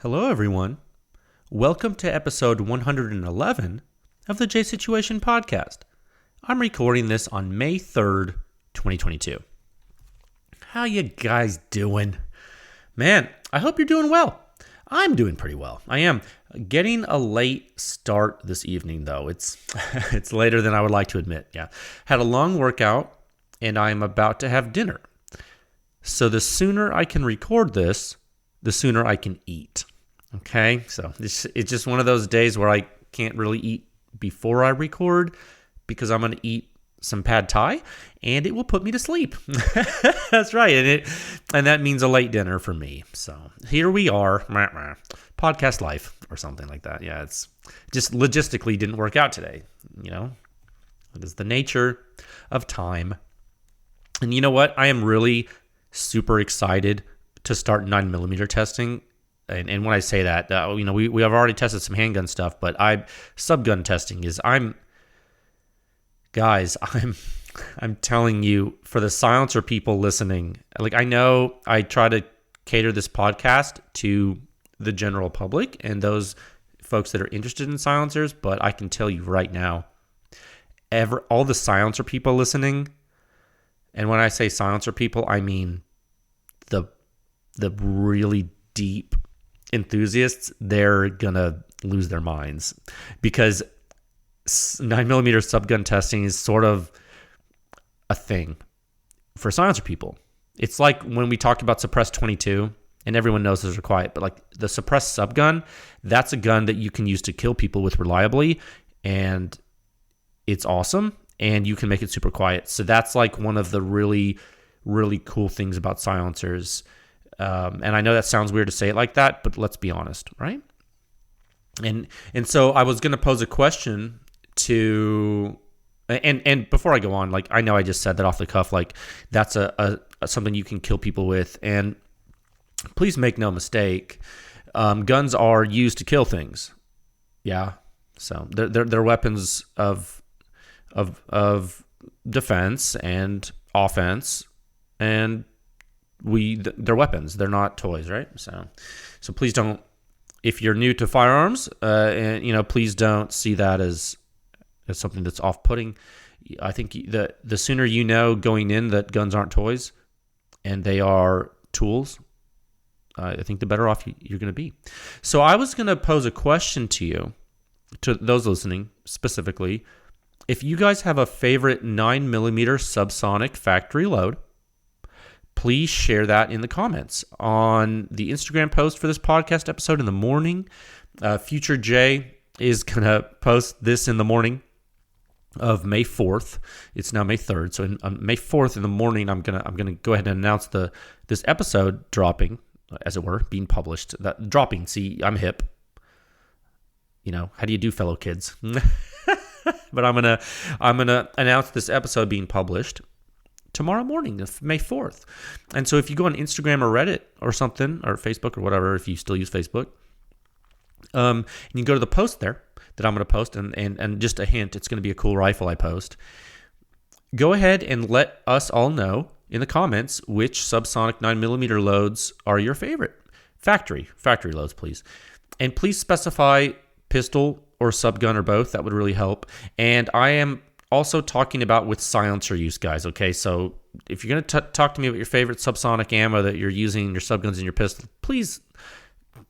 Hello, everyone. Welcome to episode 111 of the J Situation Podcast. I'm recording this on May 3rd, 2022. How you guys doing? Man, I hope you're doing well. I'm doing pretty well. I am getting a late start this evening, though. It's it's later than I would like to admit. Yeah, had a long workout, and I'm about to have dinner. So the sooner I can record this, the sooner I can eat. Okay, so it's just one of those days where I can't really eat before I record because I'm going to eat some pad thai and it will put me to sleep. That's right, and that means a late dinner for me. So here we are, podcast life or something like that. Yeah, it's just logistically didn't work out today. You know, it is the nature of time. And you know what? I am really super excited to start 9mm testing. And when I say that, we have already tested some handgun stuff, but subgun testing is I'm telling you, for the silencer people listening, like, I know I try to cater this podcast to the general public and those folks that are interested in silencers, but I can tell you right now, all the silencer people listening, and when I say silencer people, I mean the really deep enthusiasts, they're gonna lose their minds because 9mm subgun testing is sort of a thing for silencer people. It's like when we talk about suppressed 22, and everyone knows those are quiet, but like the suppressed subgun, that's a gun that you can use to kill people with reliably, and it's awesome, and you can make it super quiet. So that's like one of the really, really cool things about silencers. And I know that sounds weird to say it like that, but let's be honest, right? And so I was going to pose a question to, and before I go on, like, I know I just said that off the cuff, like, that's a something you can kill people with, and please make no mistake, guns are used to kill things. Yeah, so they're weapons of defense and offense, and they're weapons. They're not toys, right? So please don't, if you're new to firearms, please don't see that as something that's off-putting. I think the sooner you know going in that guns aren't toys and they are tools, I think the better off you're going to be. So I was going to pose a question to you, to those listening specifically. If you guys have a favorite 9mm subsonic factory load, please share that in the comments on the Instagram post for this podcast episode in the morning. Future Jay is going to post this in the morning of May 4th. It's now May 3rd. So on May 4th in the morning, I'm going to go ahead and announce this episode dropping, as it were, being published. That dropping, see, I'm hip. You know, how do you do, fellow kids? But I'm going to announce this episode being published tomorrow morning, May 4th. And so if you go on Instagram or Reddit or something, or Facebook or whatever, if you still use Facebook, and you go to the post there that I'm going to post, and just a hint, it's going to be a cool rifle I post. Go ahead and let us all know in the comments which subsonic 9mm loads are your favorite. Factory loads, please. And please specify pistol or subgun or both. That would really help. And I am also talking about with silencer use, guys, okay? So if you're going to talk to me about your favorite subsonic ammo that you're using in your subguns and your pistol, please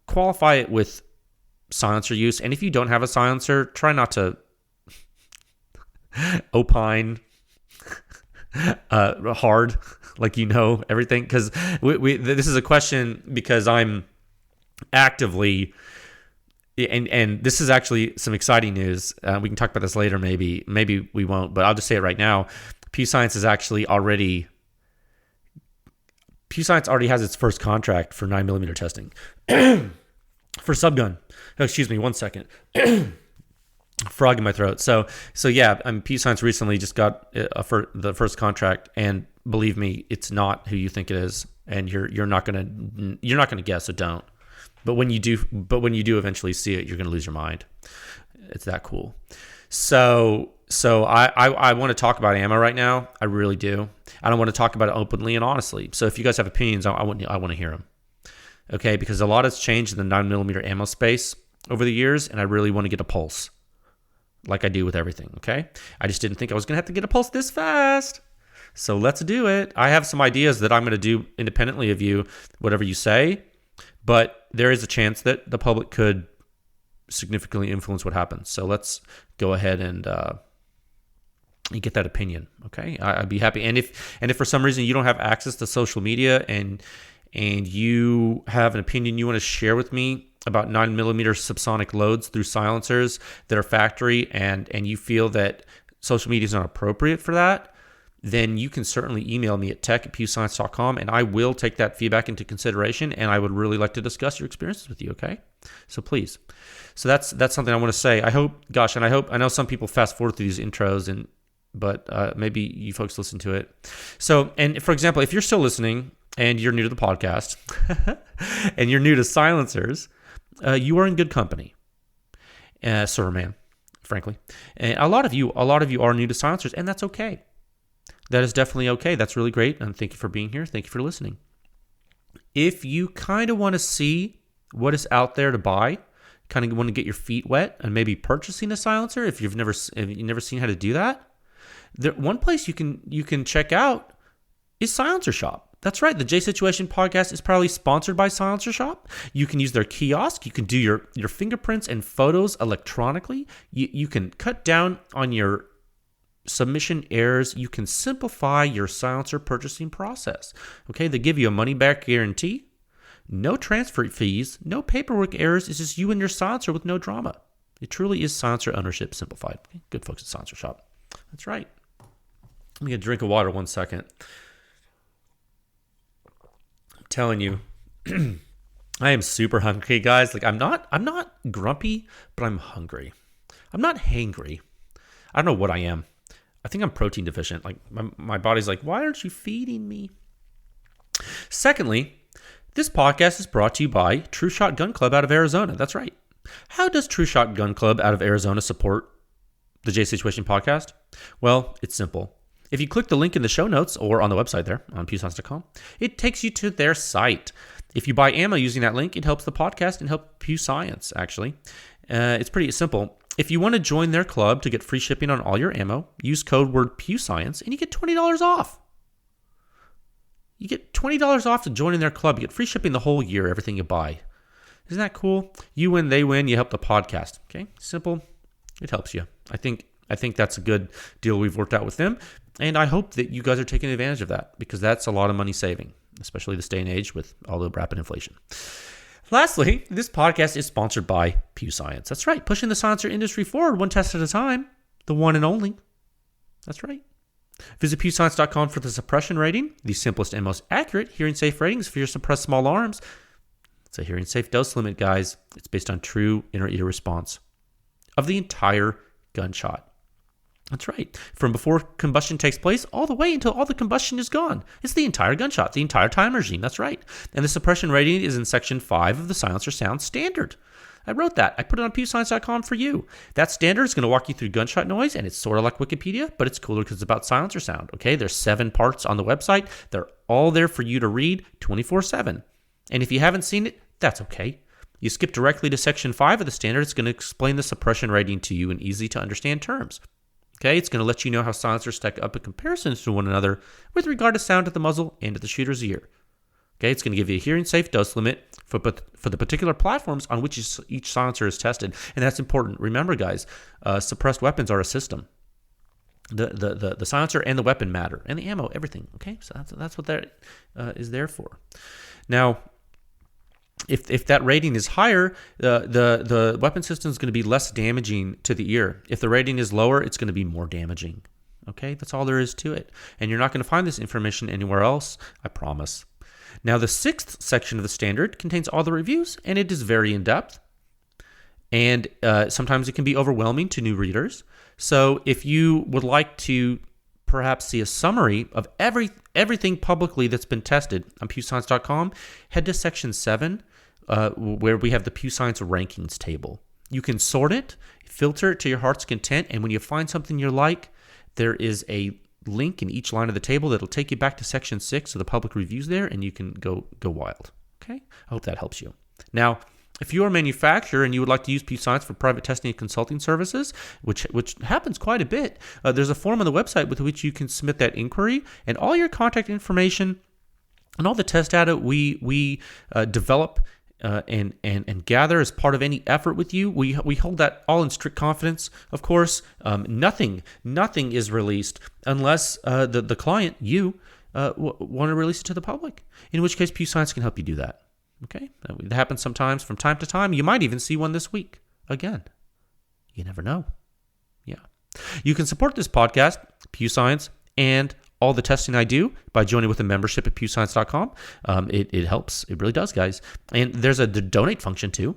qualify it with silencer use. And if you don't have a silencer, try not to opine hard, like you know everything. Because this is a question because I'm actively... And this is actually some exciting news. We can talk about this later, maybe we won't, but I'll just say it right now. Pew Science already has its first contract for 9mm testing for subgun. Oh, excuse me, 1 second. Frog in my throat. So yeah, Pew Science recently just got the first contract, and believe me, it's not who you think it is, and you're not gonna guess, so don't. But when you do eventually see it, you're going to lose your mind. It's that cool. So I want to talk about ammo right now. I really do. I don't want to talk about it openly and honestly. So if you guys have opinions, I want to hear them. okay, because a lot has changed in the 9mm ammo space over the years, and I really want to get a pulse like I do with everything, okay? I just didn't think I was going to have to get a pulse this fast. So let's do it. I have some ideas that I'm going to do independently of you, whatever you say, but there is a chance that the public could significantly influence what happens. So let's go ahead and get that opinion, okay? I'd be happy. And if for some reason you don't have access to social media and you have an opinion you want to share with me about 9mm subsonic loads through silencers that are factory, and you feel that social media is not appropriate for that, then you can certainly email me at tech@pewscience.com, and I will take that feedback into consideration, and I would really like to discuss your experiences with you, okay? So please. So that's something I want to say. I know some people fast forward through these intros, but maybe you folks listen to it. So, and for example, if you're still listening and you're new to the podcast and you're new to silencers, you are in good company, sir, man, frankly. And a lot of you are new to silencers, and that's okay. That is definitely okay. That's really great. And thank you for being here. Thank you for listening. If you kind of want to see what is out there to buy, kind of want to get your feet wet and maybe purchasing a silencer, if you've never seen how to do that, one place you can check out is Silencer Shop. That's right. The J Situation podcast is proudly sponsored by Silencer Shop. You can use their kiosk. You can do your fingerprints and photos electronically. You can cut down on your submission errors. You can simplify your silencer purchasing process. Okay, they give you a money-back guarantee, no transfer fees, no paperwork errors. It's just you and your silencer with no drama. It truly is silencer ownership simplified. Okay? Good folks at Silencer Shop. That's right. Let me get a drink of water 1 second. I'm telling you, I am super hungry, guys. Like I'm not grumpy, but I'm hungry. I'm not hangry. I don't know what I am. I think I'm protein deficient. Like my body's like, why aren't you feeding me? Secondly, this podcast is brought to you by True Shot Gun Club out of Arizona. That's right. How does True Shot Gun Club out of Arizona support the J Situation podcast? Well, it's simple. If you click the link in the show notes or on the website there on pewscience.com, it takes you to their site. If you buy ammo using that link, it helps the podcast and helps Pew Science, actually. It's pretty simple. If you want to join their club to get free shipping on all your ammo, use code word PewScience and you get $20 off. You get $20 off to join in their club. You get free shipping the whole year, everything you buy. Isn't that cool? You win, they win, you help the podcast. Okay, simple. It helps you. I think that's a good deal we've worked out with them. And I hope that you guys are taking advantage of that because that's a lot of money saving, especially this day and age with all the rapid inflation. Lastly, this podcast is sponsored by Pew Science. That's right, pushing the silencer industry forward one test at a time, the one and only. That's right. Visit pewscience.com for the suppression rating, the simplest and most accurate hearing safe ratings for your suppressed small arms. It's a hearing safe dose limit, guys. It's based on true inner ear response of the entire gunshot. That's right. From before combustion takes place all the way until all the combustion is gone. It's the entire gunshot, the entire time regime. That's right. And the suppression rating is in Section 5 of the Silencer Sound Standard. I wrote that. I put it on pewscience.com for you. That standard is going to walk you through gunshot noise, and it's sort of like Wikipedia, but it's cooler because it's about silencer sound. Okay, there's 7 parts on the website. They're all there for you to read 24/7. And if you haven't seen it, that's okay. You skip directly to Section 5 of the standard. It's going to explain the suppression rating to you in easy to understand terms. Okay, it's going to let you know how silencers stack up in comparison to one another with regard to sound at the muzzle and at the shooter's ear. Okay, it's going to give you a hearing safe dose limit for the particular platforms on which each silencer is tested, and that's important. Remember, guys, suppressed weapons are a system. The silencer and the weapon matter, and the ammo, everything. Okay, so that's what that is there for. Now, if that rating is higher, the weapon system is going to be less damaging to the ear. If the rating is lower, it's going to be more damaging. Okay, that's all there is to it. And you're not going to find this information anywhere else, I promise. Now, the 6th section of the standard contains all the reviews, and it is very in-depth. And sometimes it can be overwhelming to new readers. So if you would like to perhaps see a summary of everything publicly that's been tested on pewscience.com, head to Section 7, where we have the Pew Science rankings table. You can sort it, filter it to your heart's content, and when you find something you like, there is a link in each line of the table that'll take you back to Section 6 of the public reviews there, and you can go wild. Okay, I hope that helps you. Now, if you're a manufacturer and you would like to use Pew Science for private testing and consulting services, which happens quite a bit, there's a form on the website with which you can submit that inquiry, and all your contact information and all the test data we develop and gather as part of any effort with you. We hold that all in strict confidence, of course. Nothing is released unless the client, you, want to release it to the public, in which case Pew Science can help you do that. Okay? It happens sometimes from time to time. You might even see one this week. Again, you never know. Yeah. You can support this podcast, Pew Science, and all the testing I do by joining with a membership at pewscience.com. It helps. It really does, guys. And there's the donate function too.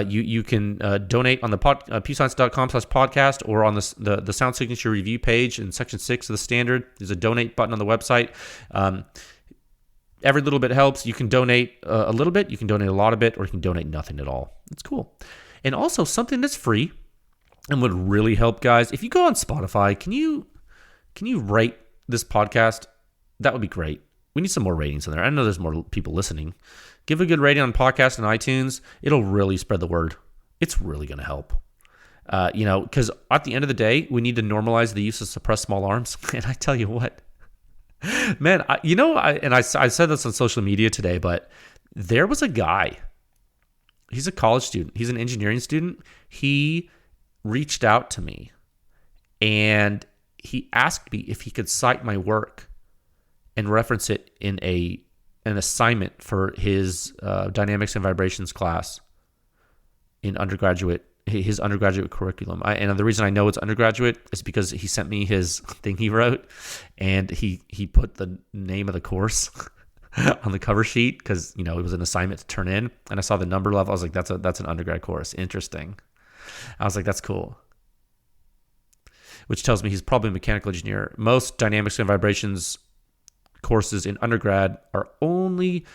You can donate on the pewscience.com/podcast or on the sound signature review page in section 6 of the standard. There's a donate button on the website. Every little bit helps. You can donate a little bit, you can donate a lot of it, or you can donate nothing at all. It's cool. And also something that's free and would really help, guys. If you go on Spotify, can you rate this podcast? That would be great. We need some more ratings in there. I know there's more people listening. Give a good rating on podcast and iTunes. It'll really spread the word. It's really going to help. Because at the end of the day, we need to normalize the use of suppressed small arms. And I tell you what, man, I said this on social media today, but there was a guy. He's a college student. He's an engineering student. He reached out to me and he asked me if he could cite my work and reference it in an assignment for his dynamics and vibrations class in his undergraduate curriculum. And the reason I know it's undergraduate is because he sent me his thing he wrote, and he put the name of the course on the cover sheet because it was an assignment to turn in, and I saw the number level. I was like, that's an undergrad course. Interesting. I was like, that's cool. Which tells me he's probably a mechanical engineer. Most dynamics and vibrations courses in undergrad are only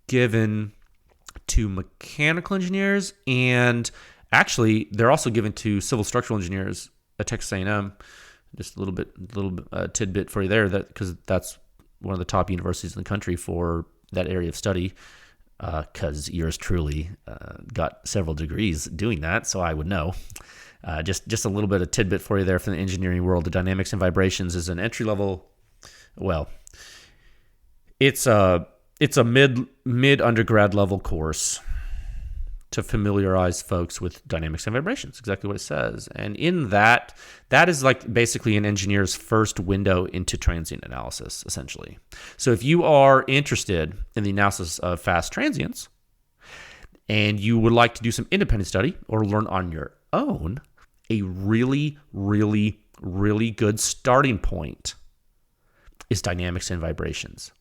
given to mechanical engineers, and actually they're also given to civil structural engineers at Texas A&M. Just a little tidbit for you there, because that's one of the top universities in the country for that area of study. Because yours truly got several degrees doing that, so I would know. Just a little bit of tidbit for you there from the engineering world. The dynamics and vibrations is an entry level. Well, it's a mid undergrad level course to familiarize folks with dynamics and vibrations. Exactly what it says. And in that is like basically an engineer's first window into transient analysis, essentially. So if you are interested in the analysis of fast transients and you would like to do some independent study or learn on your own, a really, really, really good starting point is dynamics and vibrations.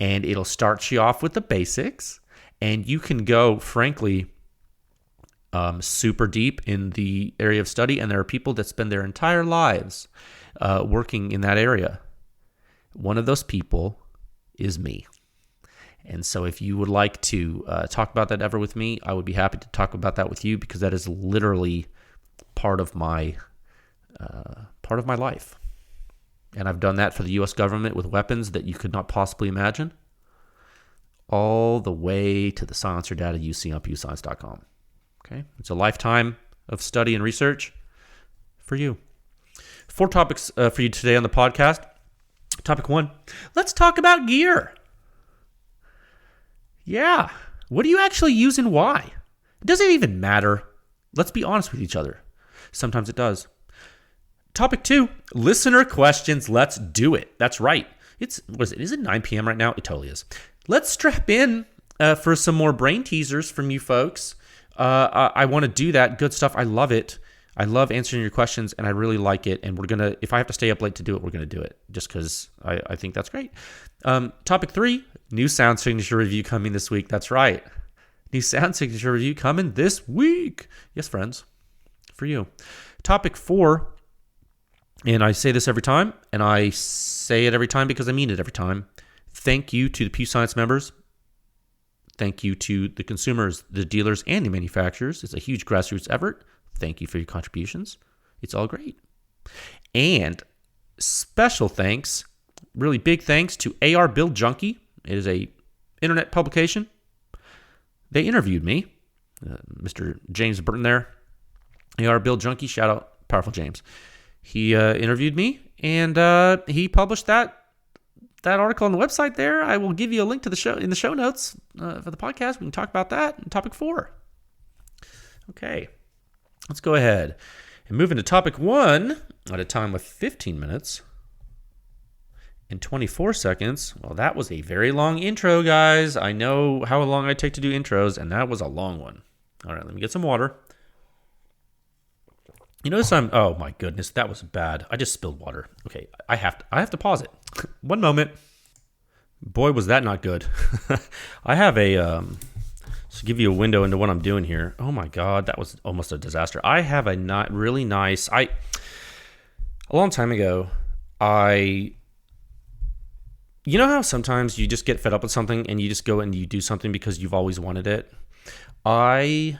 And it'll start you off with the basics, and you can go, frankly, super deep in the area of study, and there are people that spend their entire lives working in that area. One of those people is me. And so if you would like to talk about that ever with me, I would be happy to talk about that with you, because that is literally part of my life. And I've done that for the U.S. government with weapons that you could not possibly imagine, all the way to the silencer data you see on pewscience.com. Okay, it's a lifetime of study and research for you. 4 topics for you today on the podcast. Topic 1, let's talk about gear. Yeah, what do you actually use and why? It doesn't even matter. Let's be honest with each other. Sometimes it does. Topic 2, listener questions. Let's do it. That's right. Is it 9 p.m. right now? It totally is. Let's strap in for some more brain teasers from you folks. I want to do that. Good stuff. I love it. I love answering your questions, and I really like it. And if I have to stay up late to do it, we're going to do it, just because I think that's great. Topic 3, new sound signature review coming this week. That's right. New sound signature review coming this week. Yes, friends, for you. Topic 4, and I say this every time, and I say it every time because I mean it every time. Thank you to the Pew Science members. Thank you to the consumers, the dealers, and the manufacturers. It's a huge grassroots effort. Thank you for your contributions. It's all great. And special thanks, really big thanks to AR Build Junkie. It is a internet publication they interviewed me. Mr. James Burton there, AR Build Junkie, shout out, Powerful James. He interviewed me, and he published that article on the website there. I will give you a link to the show in the show notes for the podcast. We can talk about that in topic 4. Okay, let's go ahead and move into topic 1 at a time with 15 minutes and 24 seconds. Well, that was a very long intro, guys. I know how long I take to do intros, and that was a long one. All right, let me get some water. You notice oh my goodness, that was bad. I just spilled water. Okay, I have to pause it. 1 moment. Boy, was that not good. I have a to give you a window into what I'm doing here. Oh my God, that was almost a disaster. I have a really nice. A long time ago, you know how sometimes you just get fed up with something and you just go and you do something because you've always wanted it? I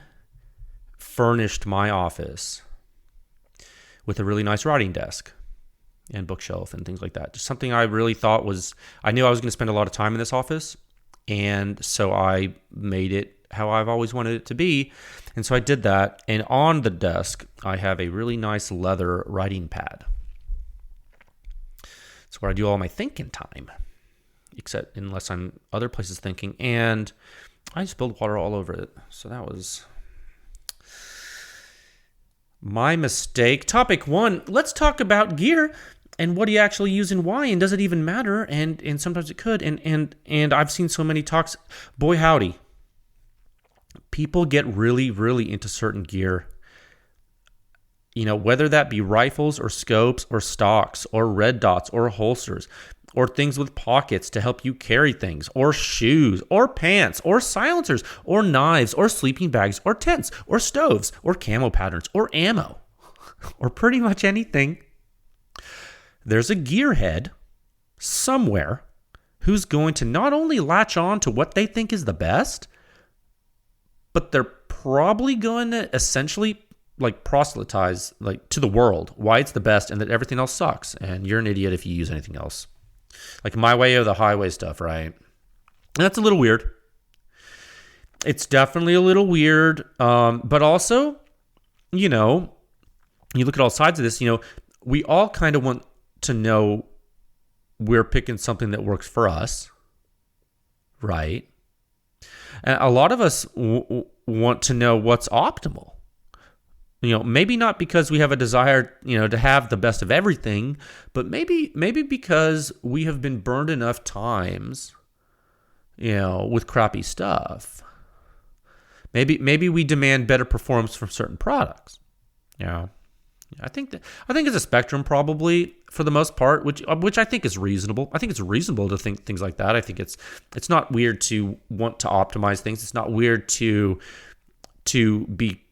furnished my office with a really nice writing desk and bookshelf and things like that. Just something I really thought I knew I was going to spend a lot of time in this office. And so I made it how I've always wanted it to be. And so I did that. And on the desk, I have a really nice leather writing pad. It's where I do all my thinking time, except unless I'm other places thinking. And I spilled water all over it. So that was my mistake. Topic 1, let's talk about gear and what do you actually use and why, and does it even matter? And sometimes it could. And I've seen so many talks. Boy, howdy. People get really, really into certain gear. You know, whether that be rifles or scopes or stocks or red dots or holsters or things with pockets to help you carry things, or shoes or pants or silencers or knives or sleeping bags or tents or stoves or camo patterns or ammo or pretty much anything. There's a gearhead somewhere who's going to not only latch on to what they think is the best, but they're probably going to essentially like proselytize like to the world why it's the best and that everything else sucks. And you're an idiot if you use anything else. Like my way or the highway stuff, right? And that's a little weird. It's definitely a little weird. But also, you know, you look at all sides of this, you know, we all kind of want to know we're picking something that works for us, right? And a lot of us want to know what's optimal. You know, maybe not because we have a desire, you know, to have the best of everything, but maybe because we have been burned enough times, you know, with crappy stuff. Maybe we demand better performance from certain products. You know, I think it's a spectrum probably for the most part, which I think is reasonable. I think it's reasonable to think things like that. I think it's not weird to want to optimize things. It's not weird to be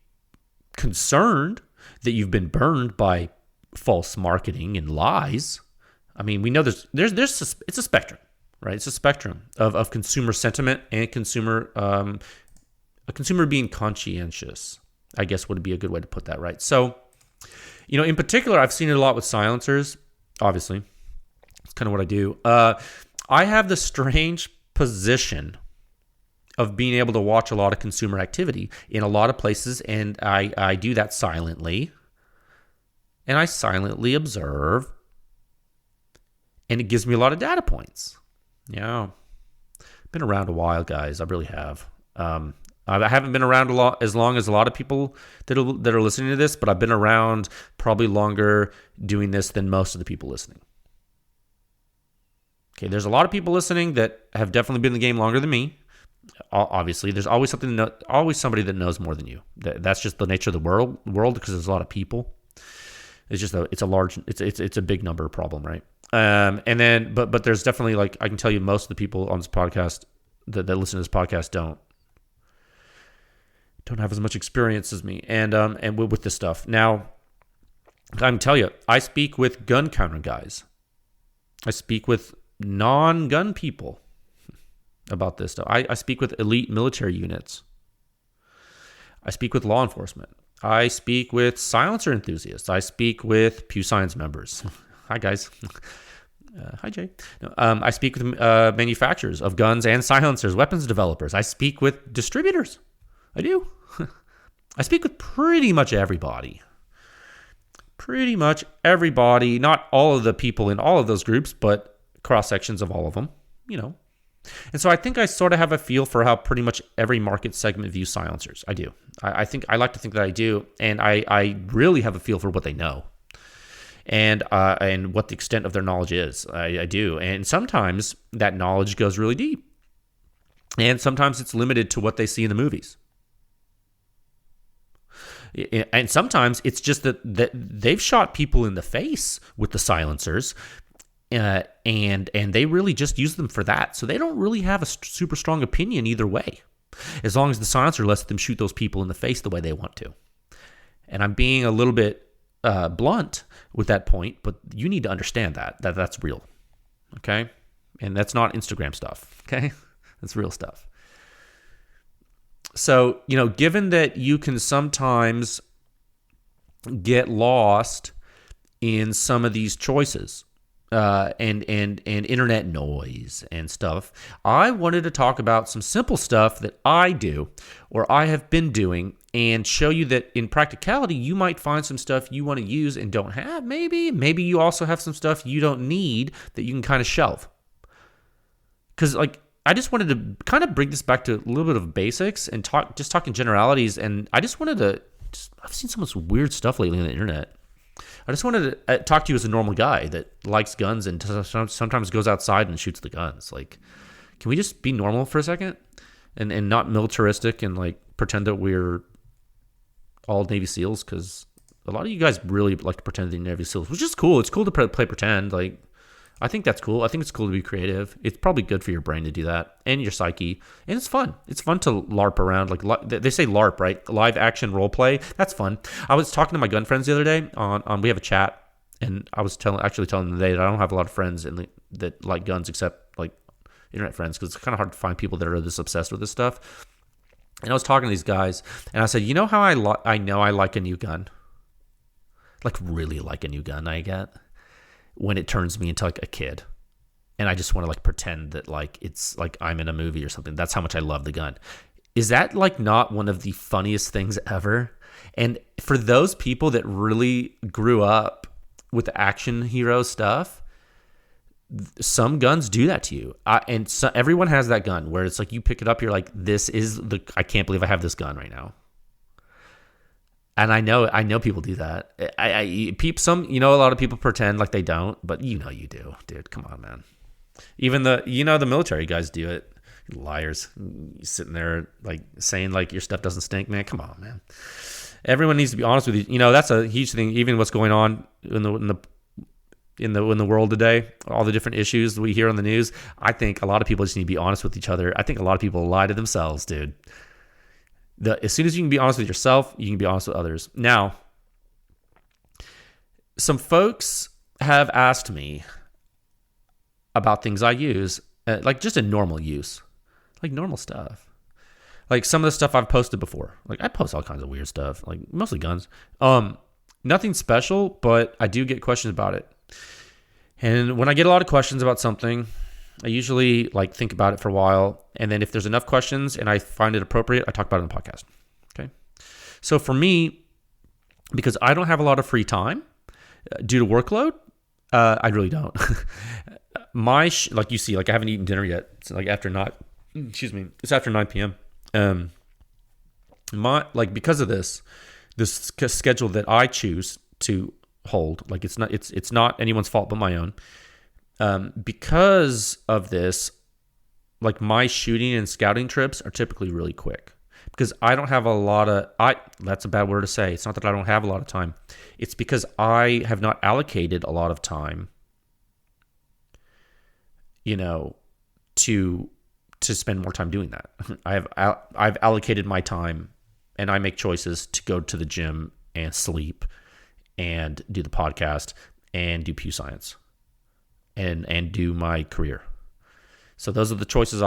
concerned that you've been burned by false marketing and lies. I mean, we know it's a spectrum, right? It's a spectrum of consumer sentiment and a consumer being conscientious, I guess would be a good way to put that, right? So, you know, in particular, I've seen it a lot with silencers, obviously. It's kind of what I do. I have the strange position of being able to watch a lot of consumer activity in a lot of places, and I do that silently. And I silently observe, and it gives me a lot of data points. Yeah. Been around a while, guys. I really have. I haven't been around as long as a lot of people that are listening to this, but I've been around probably longer doing this than most of the people listening. Okay, there's a lot of people listening that have definitely been in the game longer than me. Obviously, there's always always somebody that knows more than you. That's just the nature of the world because there's a lot of people. It's just it's a big number problem, right? And then but there's definitely, like, I can tell you most of the people on this podcast that listen to this podcast don't have as much experience as me and with this stuff. Now, I can tell you, I speak with gun counter guys. I speak with non-gun people about this stuff. I speak with elite military units. I speak with law enforcement. I speak with silencer enthusiasts. I speak with Pew Science members. Hi, guys. Hi, Jay. No, I speak with manufacturers of guns and silencers, weapons developers. I speak with distributors. I do. I speak with pretty much everybody. Pretty much everybody. Not all of the people in all of those groups, but cross sections of all of them, you know. And so I think I sort of have a feel for how pretty much every market segment views silencers. I do. I think I like to think that I do, and I really have a feel for what they know, and what the extent of their knowledge is. I do, and sometimes that knowledge goes really deep, and sometimes it's limited to what they see in the movies. And sometimes it's just that they've shot people in the face with the silencers. And they really just use them for that. So they don't really have a super strong opinion either way, as long as the silencer lets them shoot those people in the face the way they want to. And I'm being a little bit blunt with that point, but you need to understand that that's real, okay? And that's not Instagram stuff, okay? That's real stuff. So, you know, given that you can sometimes get lost in some of these choices, and internet noise and stuff, I wanted to talk about some simple stuff that I do or I have been doing and show you that in practicality, you might find some stuff you want to use and don't have. Maybe you also have some stuff you don't need that you can kind of shelve. Because like, I just wanted to kind of bring this back to a little bit of basics and talk in generalities. And I just wanted to, I've seen so much weird stuff lately on the internet. I just wanted to talk to you as a normal guy that likes guns and sometimes goes outside and shoots the guns. Like, can we just be normal for a second and not militaristic and like pretend that we're all Navy SEALs? Because a lot of you guys really like to pretend that you're Navy SEALs, which is cool. It's cool to play pretend. Like, I think that's cool. I think it's cool to be creative. It's probably good for your brain to do that and your psyche. And it's fun. It's fun to LARP around. Like they say LARP, right? Live action role play. That's fun. I was talking to my gun friends the other day on we have a chat, and I was telling them today that I don't have a lot of friends that like guns except like internet friends, because it's kind of hard to find people that are this obsessed with this stuff. And I was talking to these guys, and I said, you know how I know I like a new gun? Like really like a new gun I get? When it turns me into like a kid and I just want to like pretend that like it's like I'm in a movie or something. That's how much I love the gun. Is that like not one of the funniest things ever? And for those people that really grew up with the action hero stuff, some guns do that to you. And so everyone has that gun where it's like you pick it up, you're like, I can't believe I have this gun right now. And I know people do that. A lot of people pretend like they don't, but you know you do, dude. Come on, man. Even the military guys do it. Liars, sitting there like saying like your stuff doesn't stink, man. Come on, man. Everyone needs to be honest with you. You know, that's a huge thing. Even what's going on in the world today, all the different issues that we hear on the news. I think a lot of people just need to be honest with each other. I think a lot of people lie to themselves, dude. As soon as you can be honest with yourself, you can be honest with others. Now, some folks have asked me about things I use, like just in normal use, like normal stuff. Like some of the stuff I've posted before. Like I post all kinds of weird stuff, like mostly guns. Nothing special, but I do get questions about it. And when I get a lot of questions about something, I usually like think about it for a while, and then if there's enough questions and I find it appropriate, I talk about it on the podcast. Okay. So for me, because I don't have a lot of free time due to workload, I really don't. Like you see, like I haven't eaten dinner yet. It's like it's after 9 p.m. Because of this schedule that I choose to hold, like it's not anyone's fault but my own. Because of this, like my shooting and scouting trips are typically really quick because I don't have a lot of, that's a bad word to say. It's not that I don't have a lot of time. It's because I have not allocated a lot of time, to spend more time doing that. I've allocated my time and I make choices to go to the gym and sleep and do the podcast and do Pew Science. And do my career. So those are the choices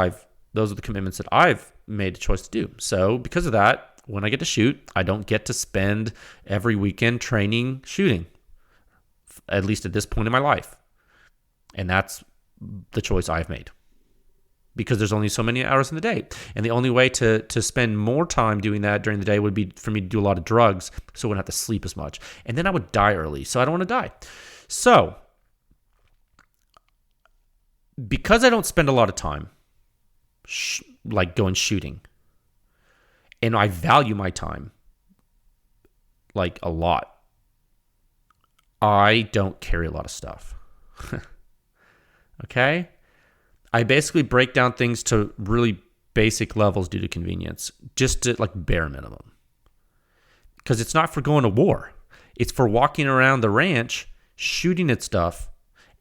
those are the commitments that I've made a choice to do. So because of that, when I get to shoot, I don't get to spend every weekend training shooting, at least at this point in my life. And that's the choice I've made, because there's only so many hours in the day. And the only way to spend more time doing that during the day would be for me to do a lot of drugs, so I wouldn't have to sleep as much. And then I would die early, so I don't want to die. So, because I don't spend a lot of time like going shooting, and I value my time like a lot, I don't carry a lot of stuff. Okay? I basically break down things to really basic levels due to convenience, just to like bare minimum. Because it's not for going to war. It's for walking around the ranch, shooting at stuff,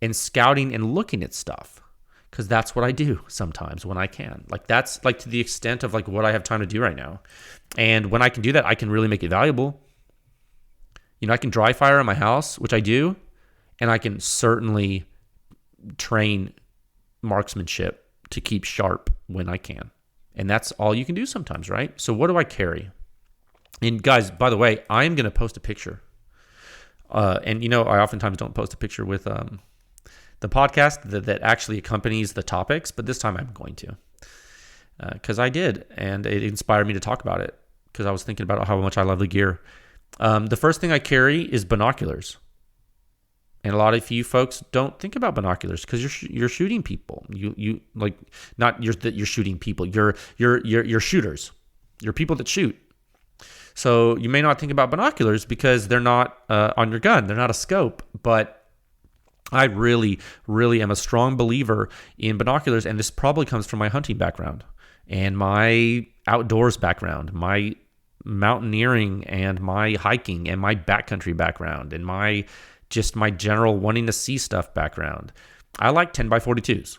and scouting and looking at stuff. Because that's what I do sometimes when I can. Like, that's like to the extent of like what I have time to do right now. And when I can do that, I can really make it valuable. You know, I can dry fire in my house, which I do, and I can certainly train marksmanship to keep sharp when I can. And that's all you can do sometimes, right? So what do I carry? And guys, by the way, I am going to post a picture. And you know, I oftentimes don't post a picture with the podcast that actually accompanies the topics, but this time I'm going to. Because I did, and it inspired me to talk about it, because I was thinking about how much I love the gear. The first thing I carry is binoculars. And a lot of you folks don't think about binoculars because you're shooting people. You like, not that you're shooting people. You're shooters. You're people that shoot. So you may not think about binoculars because they're not on your gun. They're not a scope. But I really, really am a strong believer in binoculars, and this probably comes from my hunting background and my outdoors background, my mountaineering and my hiking and my backcountry background and my general wanting to see stuff background. I like 10x42s.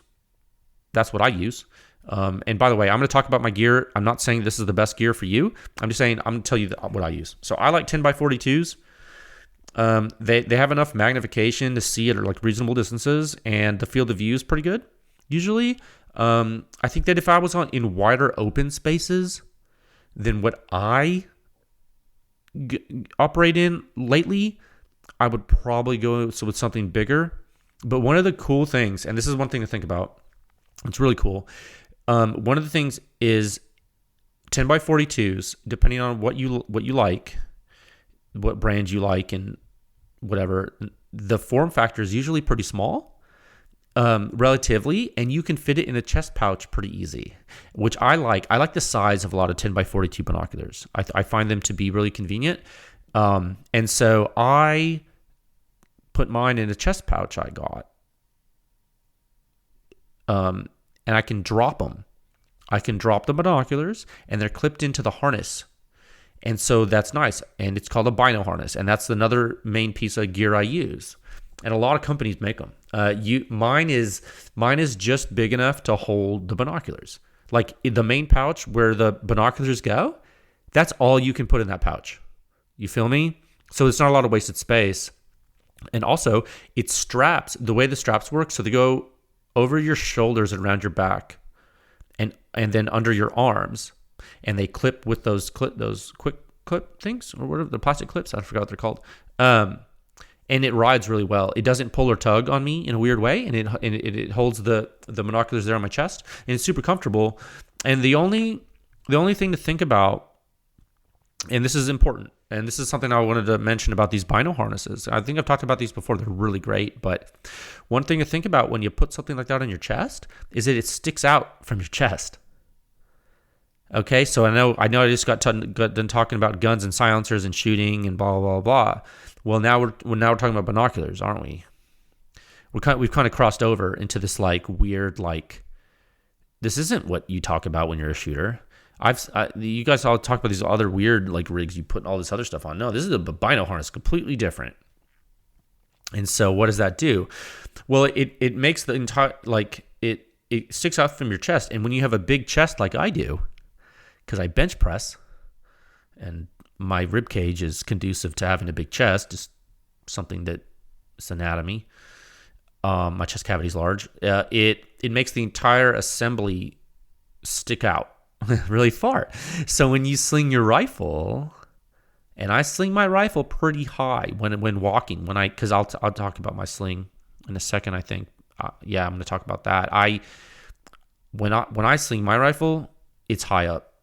That's what I use. And by the way, I'm going to talk about my gear. I'm not saying this is the best gear for you. I'm just saying I'm going to tell you what I use. So I like 10x42s. They have enough magnification to see at like reasonable distances, and the field of view is pretty good. Usually, I think that if I was in wider open spaces than what I operate in lately, I would probably go with something bigger. But one of the cool things, and this is one thing to think about, it's really cool. One of the things is 10x42s, depending on what you like, what brand you like, and whatever, the form factor is usually pretty small, relatively, and you can fit it in a chest pouch pretty easy, which I like. I like the size of a lot of 10x42 binoculars. I find them to be really convenient. And so I put mine in a chest pouch I got. And I can drop them. I can drop the binoculars, and they're clipped into the harness. And so that's nice. And it's called a bino harness. And that's another main piece of gear I use. And a lot of companies make them. Mine is just big enough to hold the binoculars. Like the main pouch where the binoculars go, that's all you can put in that pouch. You feel me? So it's not a lot of wasted space. And also, it's straps. The way the straps work, so they go over your shoulders and around your back, and then under your arms, and they clip with those quick clip things, or whatever, the plastic clips. I forgot what they're called. And it rides really well. It doesn't pull or tug on me in a weird way, and it holds the binoculars there on my chest, and it's super comfortable. And the only thing to think about, and this is important, and this is something I wanted to mention about these bino harnesses. I think I've talked about these before. They're really great, but one thing to think about when you put something like that on your chest is that it sticks out from your chest. Okay, so I know I just got done talking about guns and silencers and shooting and blah blah blah. Well, now we're talking about binoculars, aren't we? We've kind of crossed over into this like weird, like, this isn't what you talk about when you're a shooter. You guys all talk about these other weird like rigs you put all this other stuff on. No, this is a bino harness, completely different. And so what does that do? Well, it makes the entire, like, it sticks out from your chest. And when you have a big chest like I do, because I bench press, and my rib cage is conducive to having a big chest, just something that's anatomy. My chest cavity is large. It makes the entire assembly stick out really far. So when you sling your rifle, and I sling my rifle pretty high when walking, because I'll talk about my sling in a second, I think. yeah, I'm going to talk about that. When I sling my rifle, it's high up,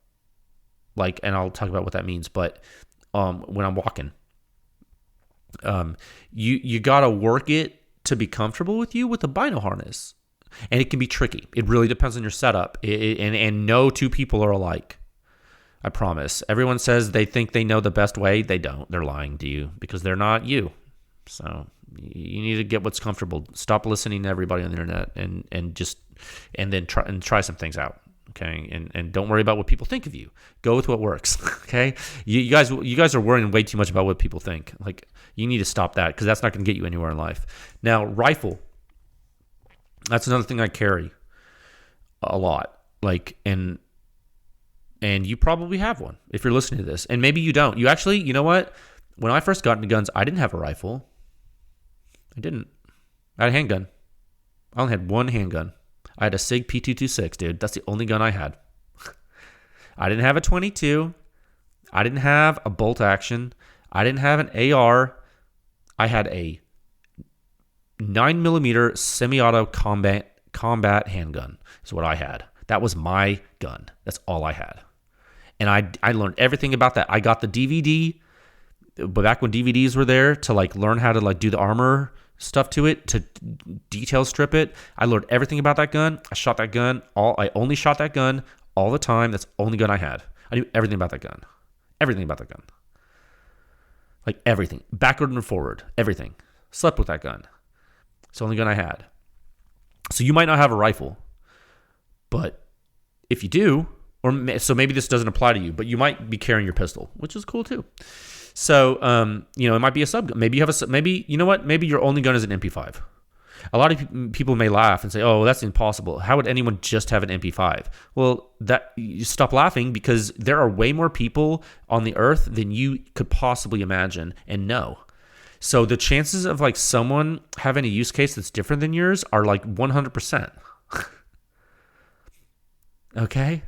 like, and I'll talk about what that means. But when I'm walking, you gotta work it to be comfortable with you with a bino harness, and it can be tricky. It really depends on your setup, and no two people are alike. I promise. Everyone says they think they know the best way. They don't. They're lying to you because they're not you. So you need to get what's comfortable. Stop listening to everybody on the internet and then try some things out. Okay, and don't worry about what people think of you. Go with what works. Okay, you guys are worrying way too much about what people think. Like, you need to stop that, because that's not going to get you anywhere in life. Now, rifle. That's another thing I carry a lot. Like, and you probably have one if you're listening to this, and maybe you don't. You actually, you know what? When I first got into guns, I didn't have a rifle. I didn't. I had a handgun. I only had one handgun. I had a SIG P226, dude. That's the only gun I had. I didn't have a 22. I didn't have a bolt action. I didn't have an AR. I had a 9mm semi-auto combat handgun is what I had. That was my gun. That's all I had. And I learned everything about that. I got the DVD, but back when DVDs were there, to like learn how to like do the armor stuff to it, to detail strip it. I learned everything about that gun. I shot that gun. I only shot that gun all the time. That's the only gun I had. I knew everything about that gun. Everything about that gun. Like everything. Backward and forward. Everything. Slept with that gun. It's the only gun I had. So you might not have a rifle, but if you do, so maybe this doesn't apply to you, but you might be carrying your pistol, which is cool too. So, it might be a sub gun. Maybe you have maybe, you know what? Maybe your only gun is an MP5. A lot of people may laugh and say, oh, that's impossible. How would anyone just have an MP5? Well, you stop laughing, because there are way more people on the earth than you could possibly imagine and know. So the chances of like someone having a use case that's different than yours are like 100%. Okay?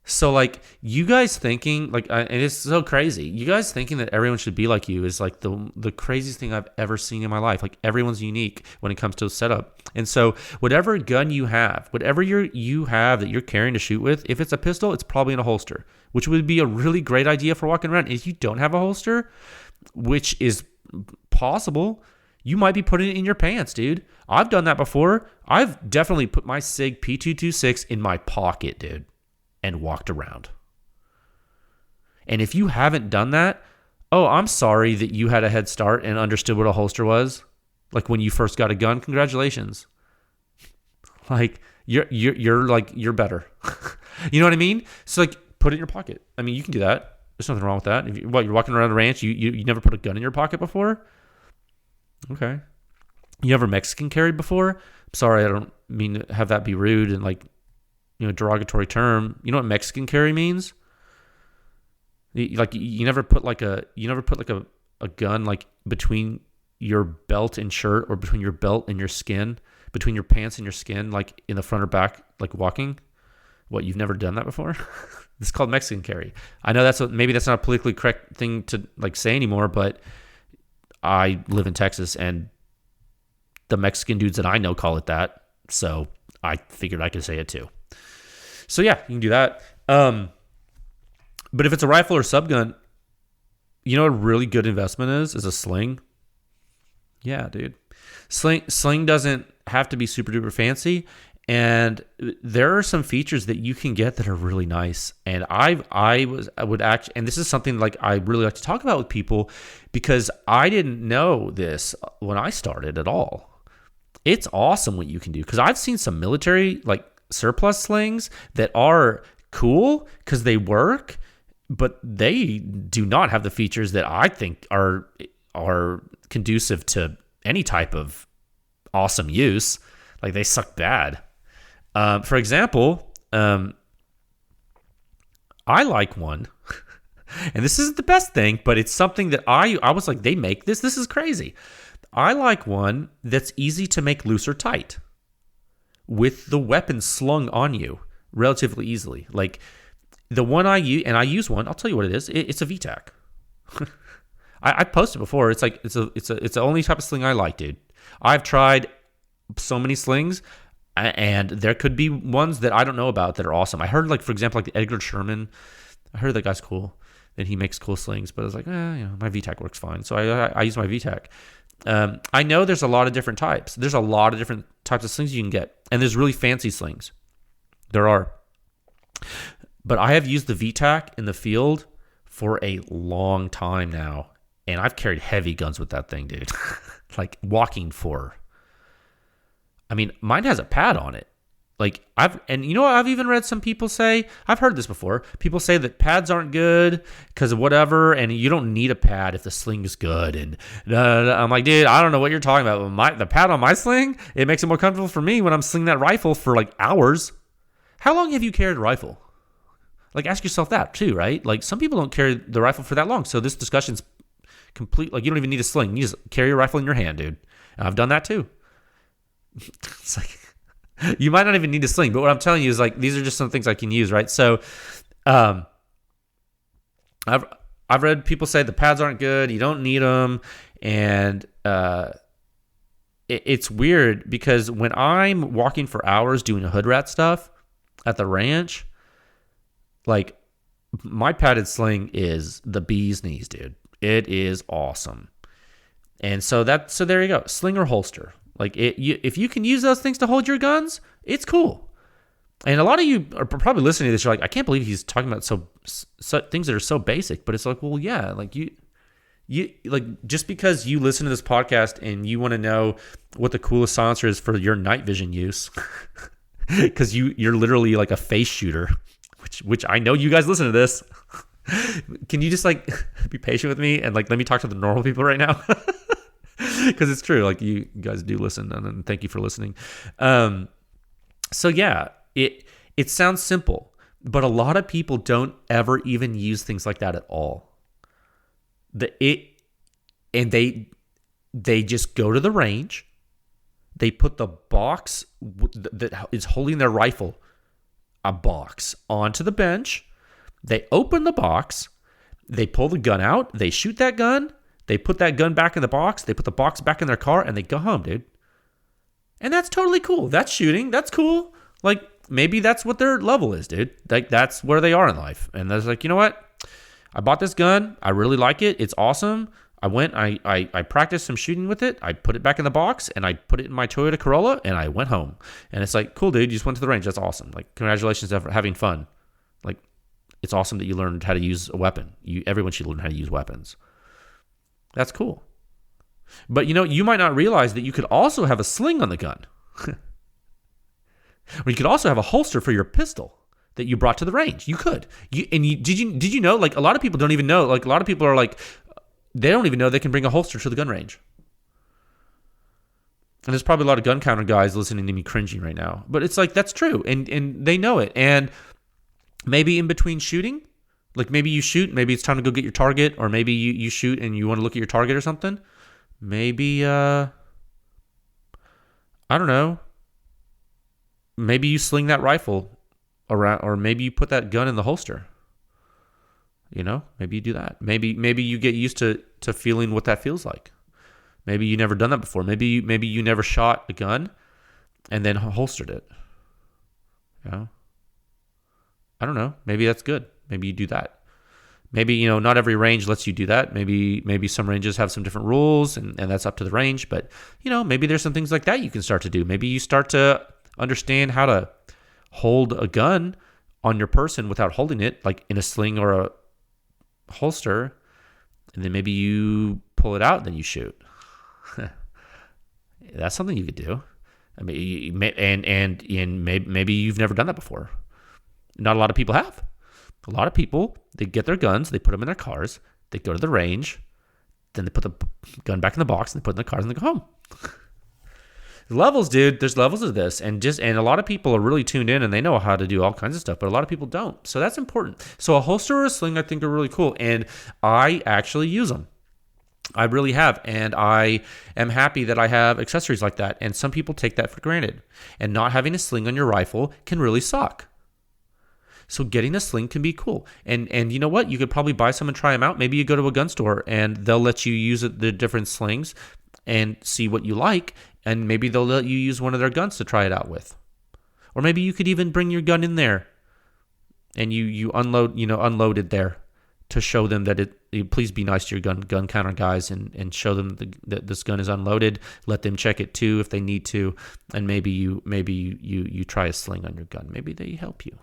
So like, you guys thinking like, and it's so crazy, you guys thinking that everyone should be like you is like the craziest thing I've ever seen in my life. Like, everyone's unique when it comes to setup. And so whatever gun you have, whatever you have that you're carrying to shoot with, if it's a pistol, it's probably in a holster, which would be a really great idea for walking around. If you don't have a holster, which is possible, you might be putting it in your pants, dude. I've done that before. I've definitely put my SIG P226 in my pocket, dude, and walked around. And if you haven't done that, oh, I'm sorry that you had a head start and understood what a holster was. Like, when you first got a gun, congratulations. Like, you're better. You know what I mean? So like, put it in your pocket. I mean, you can do that. There's nothing wrong with that. If you're walking around a ranch, you never put a gun in your pocket before? Okay. You ever Mexican carried before? I'm sorry, I don't mean to have that be rude and like, derogatory term. You know what Mexican carry means? Like, you never put like a gun like between your belt and shirt, or between your belt and your skin, between your pants and your skin, like in the front or back, like walking. What, you've never done that before? It's called Mexican carry. I know maybe that's not a politically correct thing to like say anymore, but I live in Texas, and the Mexican dudes that I know call it that. So I figured I could say it too. So yeah, you can do that. But if it's a rifle or subgun, you know what a really good investment is a sling. Yeah, dude. Sling doesn't have to be super duper fancy, and there are some features that you can get that are really nice. And I would actually, and this is something like I really like to talk about with people, because I didn't know this when I started at all. It's awesome what you can do, because I've seen some military like surplus slings that are cool because they work, but they do not have the features that I think are conducive to any type of awesome use. Like, they suck bad. For example, I like one, and this isn't the best thing, but it's something that I was like, they make this. This is crazy. I like one that's easy to make loose or tight, with the weapon slung on you relatively easily. Like, the one I use, and I use one, I'll tell you what it is. It's a VTAC. I posted before. It's like, it's the only type of sling I like, dude. I've tried so many slings, and there could be ones that I don't know about that are awesome. I heard, like, for example, like the Edgar Sherman. I heard that guy's cool, and he makes cool slings. But I was like, my VTAC works fine, so I use my VTAC. I know there's a lot of different types. There's a lot of different types of slings you can get, and there's really fancy slings. There are. But I have used the VTAC in the field for a long time now, and I've carried heavy guns with that thing, dude. Like walking for. I mean, mine has a pad on it. Like and you know what? I've even read some people say, I've heard this before. People say that pads aren't good because of whatever, and you don't need a pad if the sling is good. And I'm like, dude, I don't know what you're talking about. The pad on my sling, it makes it more comfortable for me when I'm slinging that rifle for like hours. How long have you carried a rifle? Like, ask yourself that too, right? Like, some people don't carry the rifle for that long. So this discussion's complete. Like, you don't even need a sling. You just carry your rifle in your hand, dude. And I've done that too. It's like, you might not even need a sling, but what I'm telling you is, like, these are just some things I can use, right? So, I've read people say the pads aren't good, you don't need them, and it's weird because when I'm walking for hours doing hood rat stuff at the ranch, like, my padded sling is the bee's knees, dude. It is awesome, and so there you go, sling or holster. Like, if you can use those things to hold your guns, it's cool. And a lot of you are probably listening to this. You're like, I can't believe he's talking about so things that are so basic. But it's like, well, yeah, like you like, just because you listen to this podcast and you want to know what the coolest silencer is for your night vision use, because you're literally like a face shooter, which I know you guys listen to this. Can you just, like, be patient with me and, like, let me talk to the normal people right now? Because it's true, like, you guys do listen, and thank you for listening. So yeah, it sounds simple, but a lot of people don't ever even use things like that at all. And they just go to the range, they put the box that is holding their rifle, a box, onto the bench, they open the box, they pull the gun out, they shoot that gun, they put that gun back in the box, they put the box back in their car, and they go home, dude. And that's totally cool. That's shooting. That's cool. Like, maybe that's what their level is, dude. Like, that's where they are in life. And they're like, you know what? I bought this gun. I really like it. It's awesome. I went, I practiced some shooting with it. I put it back in the box, and I put it in my Toyota Corolla, and I went home. And it's like, cool, dude. You just went to the range. That's awesome. Like, congratulations for having fun. Like, it's awesome that you learned how to use a weapon. Everyone should learn how to use weapons. That's cool. But, you know, you might not realize that you could also have a sling on the gun. Or you could also have a holster for your pistol that you brought to the range. You could. Did you know, like, a lot of people don't even know. Like, a lot of people are like, they don't even know they can bring a holster to the gun range. And there's probably a lot of gun counter guys listening to me cringing right now. But it's like, that's true. And they know it. And maybe in between shooting, like, maybe you shoot, maybe it's time to go get your target, or maybe you shoot and you want to look at your target or something. Maybe, I don't know. Maybe you sling that rifle around, or maybe you put that gun in the holster. You know, maybe you do that. Maybe you get used to feeling what that feels like. Maybe you never done that before. Maybe you never shot a gun and then holstered it. You know? I don't know. Maybe that's good. Maybe you do that. Maybe, you know, not every range lets you do that. Maybe some ranges have some different rules, and that's up to the range. But, you know, maybe there's some things like that you can start to do. Maybe you start to understand how to hold a gun on your person without holding it, like in a sling or a holster, and then maybe you pull it out and then you shoot. That's something you could do. I mean, and maybe you've never done that before. Not a lot of people have. A lot of people, they get their guns, they put them in their cars, they go to the range, then they put the gun back in the box, and they put it in the cars, and they go home. Levels, dude. There's levels of this, and a lot of people are really tuned in, and they know how to do all kinds of stuff, but a lot of people don't. So that's important. So a holster or a sling, I think, are really cool, and I actually use them. I really have, and I am happy that I have accessories like that. And some people take that for granted, and not having a sling on your rifle can really suck. So getting a sling can be cool. And you know what? You could probably buy some and try them out. Maybe you go to a gun store and they'll let you use the different slings and see what you like. and maybe they'll let you use one of their guns to try it out with. Or maybe you could even bring your gun in there and you unload it there to show them that please be nice to your gun counter guys and show them that this gun is unloaded. Let them check it too if they need to, and maybe you try a sling on your gun. Maybe they help you.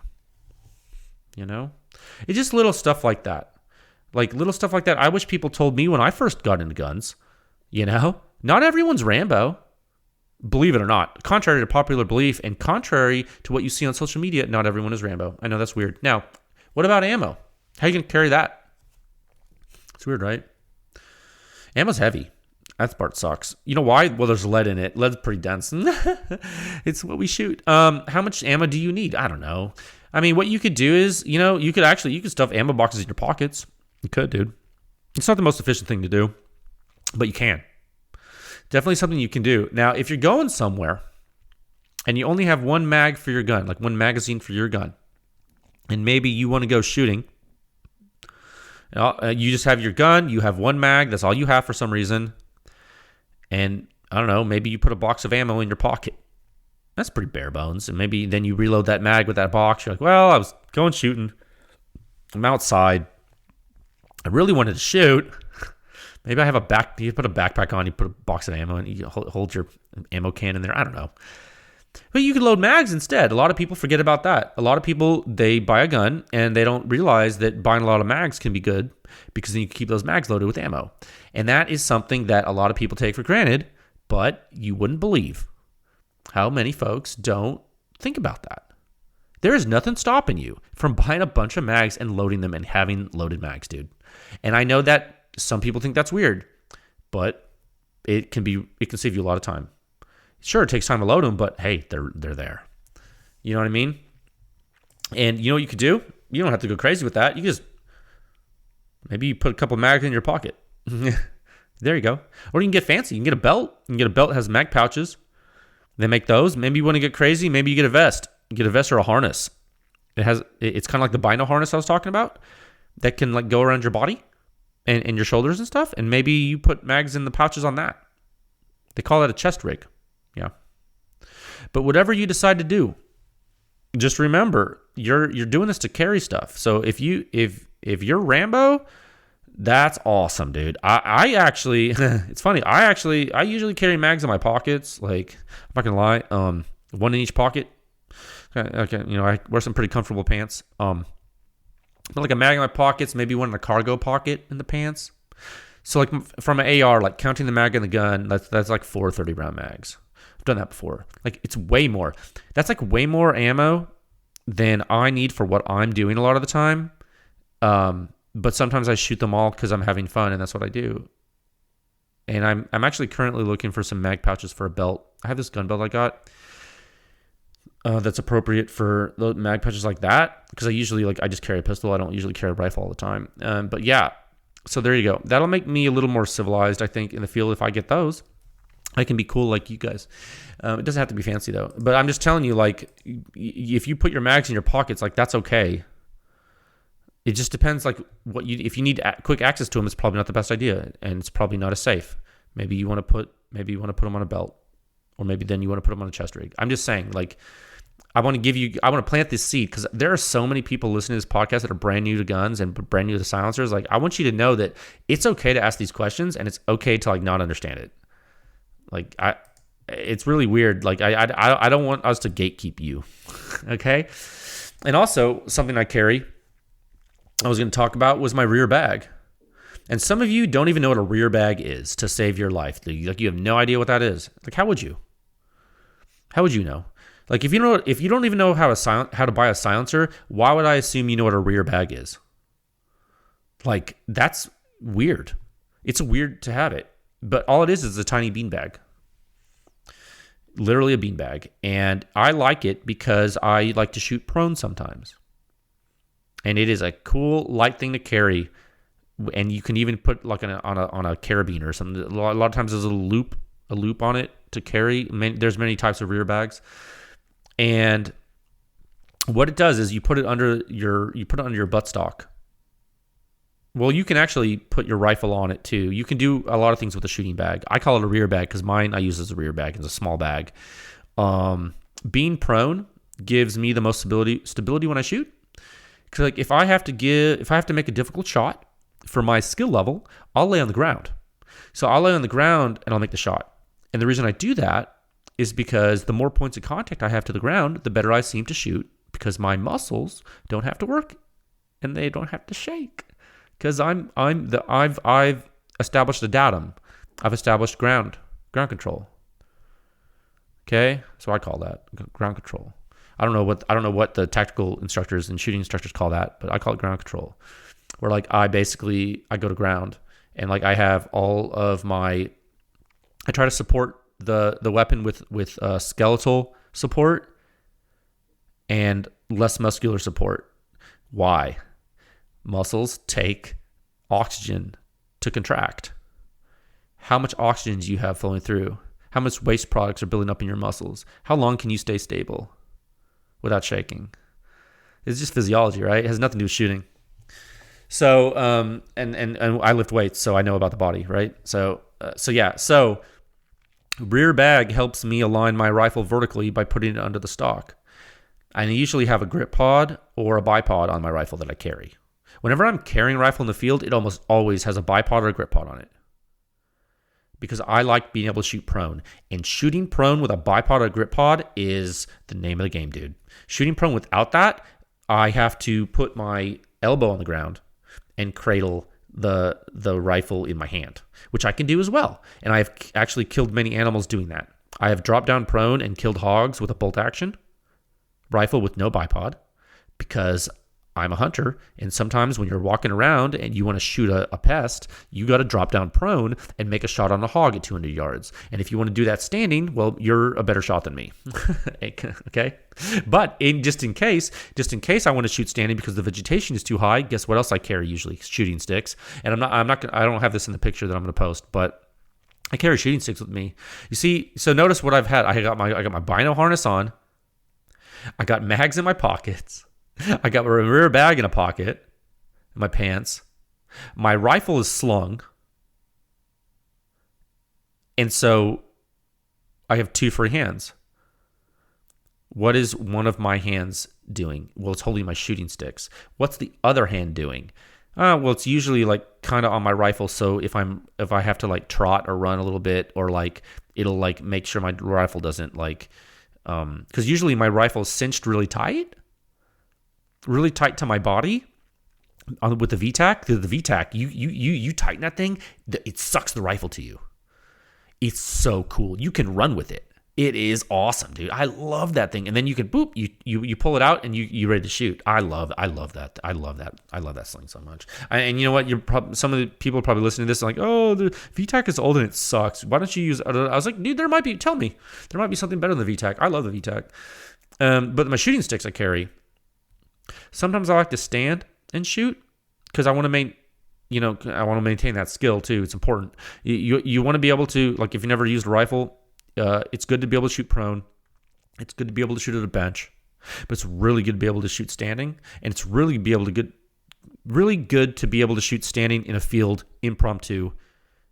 It's just little stuff like that. I wish people told me when I first got into guns. Not everyone's Rambo. Believe it or not, contrary to popular belief and contrary to what you see on social media, not everyone is Rambo. I know that's weird. Now, what about ammo? How are you going to carry that? It's weird, right? Ammo's heavy. That part sucks. You know why? Well, there's lead in it. Lead's pretty dense. It's what we shoot. How much ammo do you need? I don't know. I mean, what you could do is, you could stuff ammo boxes in your pockets. You could, dude. It's not the most efficient thing to do, but you can. Definitely something you can do. Now, if you're going somewhere and you only have one mag for your gun, like one magazine for your gun, and maybe you want to go shooting, you just have your gun, you have one mag, that's all you have for some reason, and I don't know, maybe you put a box of ammo in your pocket. That's pretty bare bones. And maybe then you reload that mag with that box. You're like, well, I was going shooting. I'm outside. I really wanted to shoot. Maybe I have you put a backpack on, you put a box of ammo, and you hold your ammo can in there. I don't know. But you could load mags instead. A lot of people forget about that. A lot of people, they buy a gun, and they don't realize that buying a lot of mags can be good because then you can keep those mags loaded with ammo. And that is something that a lot of people take for granted, but you wouldn't believe how many folks don't think about that. There is nothing stopping you from buying a bunch of mags and loading them and having loaded mags, dude. And I know that some people think that's weird, but it can save you a lot of time. Sure, it takes time to load them, but hey, they're there. You know what I mean? And you know what you could do? You don't have to go crazy with that. You just maybe you put a couple of mags in your pocket. There you go. Or you can get fancy. You can get a belt. You can get a belt that has mag pouches. They make those. Maybe you want to get crazy. Maybe you get a vest. You get a vest or a harness. It's kind of like the bino harness I was talking about that can like go around your body and your shoulders and stuff. And maybe you put mags in the pouches on that. They call that a chest rig. Yeah. But whatever you decide to do, just remember you're doing this to carry stuff. So if you're Rambo, that's awesome, dude. I actually it's funny. I usually carry mags in my pockets. Like, I'm not gonna lie, one in each pocket. Okay, I wear some pretty comfortable pants. But like a mag in my pockets, maybe one in a cargo pocket in the pants. So like from an AR, like counting the mag in the gun, that's like 4 30-round mags. I've done that before. Like it's way more. That's like way more ammo than I need for what I'm doing a lot of the time. But sometimes I shoot them all because I'm having fun, and that's what I do. And I'm actually currently looking for some mag pouches for a belt. I have this gun belt I got that's appropriate for the mag pouches like that, because I just carry a pistol. I don't usually carry a rifle all the time. But yeah, so there you go. That'll make me a little more civilized, I think, in the field if I get those. I can be cool like you guys. It doesn't have to be fancy though. But I'm just telling you, like, if you put your mags in your pockets, like that's okay. It just depends, like if you need quick access to them, it's probably not the best idea, and it's probably not as safe. Maybe you want to put them on a belt, or maybe then you want to put them on a chest rig. I'm just saying, like, I want to plant this seed because there are so many people listening to this podcast that are brand new to guns and brand new to silencers. Like, I want you to know that it's okay to ask these questions, and it's okay to like not understand it. Like, it's really weird. Like, I don't want us to gatekeep you, okay? And also something I was going to talk about was my rear bag. And some of you don't even know what a rear bag is to save your life. Like, you have no idea what that is. Like, how would you? How would you know? Like, if you don't even know how to buy a silencer, why would I assume you know what a rear bag is? Like, that's weird. It's weird to have it. But all it is a tiny beanbag. Literally a beanbag. And I like it because I like to shoot prone sometimes. And it is a cool, light thing to carry. And you can even put like on a carabiner or something. A lot of times there's a loop on it to carry. There's many types of rear bags. And what it does is you put it under your buttstock. Well, you can actually put your rifle on it too. You can do a lot of things with a shooting bag. I call it a rear bag because mine I use as a rear bag. It's a small bag. Being prone gives me the most stability when I shoot. Because like if I have to make a difficult shot for my skill level, I'll lay on the ground. So I'll lay on the ground and I'll make the shot. And the reason I do that is because the more points of contact I have to the ground, the better I seem to shoot because my muscles don't have to work and they don't have to shake. Because I've established a datum. I've established ground control. Okay, so I call that ground control. I don't know what the tactical instructors and shooting instructors call that, but I call it ground control. Where like I go to ground and like I have all of I try to support the weapon with skeletal support and less muscular support. Why? Muscles take oxygen to contract. How much oxygen do you have flowing through? How much waste products are building up in your muscles? How long can you stay stable without shaking? It's just physiology, right? It has nothing to do with shooting. So, and I lift weights, so I know about the body, right? So rear bag helps me align my rifle vertically by putting it under the stock. I usually have a grip pod or a bipod on my rifle that I carry. Whenever I'm carrying a rifle in the field, it almost always has a bipod or a grip pod on it. Because I like being able to shoot prone. And shooting prone with a bipod or a grip pod is the name of the game, dude. Shooting prone without that, I have to put my elbow on the ground and cradle the rifle in my hand, which I can do as well. And I've actually killed many animals doing that. I have dropped down prone and killed hogs with a bolt action rifle with no bipod because I'm a hunter, and sometimes when you're walking around and you want to shoot a pest, you got to drop down prone and make a shot on a hog at 200 yards. And if you want to do that standing, well, you're a better shot than me. Okay? But just in case I want to shoot standing because the vegetation is too high, guess what else I carry usually? Shooting sticks. And I don't have this in the picture that I'm going to post, but I carry shooting sticks with me. You see, so notice what I've had. I got my bino harness on. I got mags in my pockets. I got my rear bag in a pocket, in my pants. My rifle is slung. And so I have two free hands. What is one of my hands doing? Well, it's holding my shooting sticks. What's the other hand doing? Well, it's usually like kind of on my rifle. So if I have to like trot or run a little bit, or like it'll like make sure my rifle doesn't like, because usually my rifle is cinched really tight to my body with the VTAC. The VTAC, you tighten that thing, it sucks the rifle to you. It's so cool. You can run with it. It is awesome, dude. I love that thing. And then you can boop, you pull it out and you ready to shoot. I love that. I love that sling so much. And you know what? Some of the people probably listening to this are like, oh, the VTAC is old and it sucks. Why don't you use? I was like, dude, there might be something better than the VTAC. I love the VTAC. But my shooting sticks I carry. Sometimes I like to stand and shoot because I want to maintain that skill too. It's important. You want to be able to, like, if you never used a rifle, it's good to be able to shoot prone. It's good to be able to shoot at a bench, but it's really good to be able to shoot standing, and it's really good to be able to shoot standing in a field impromptu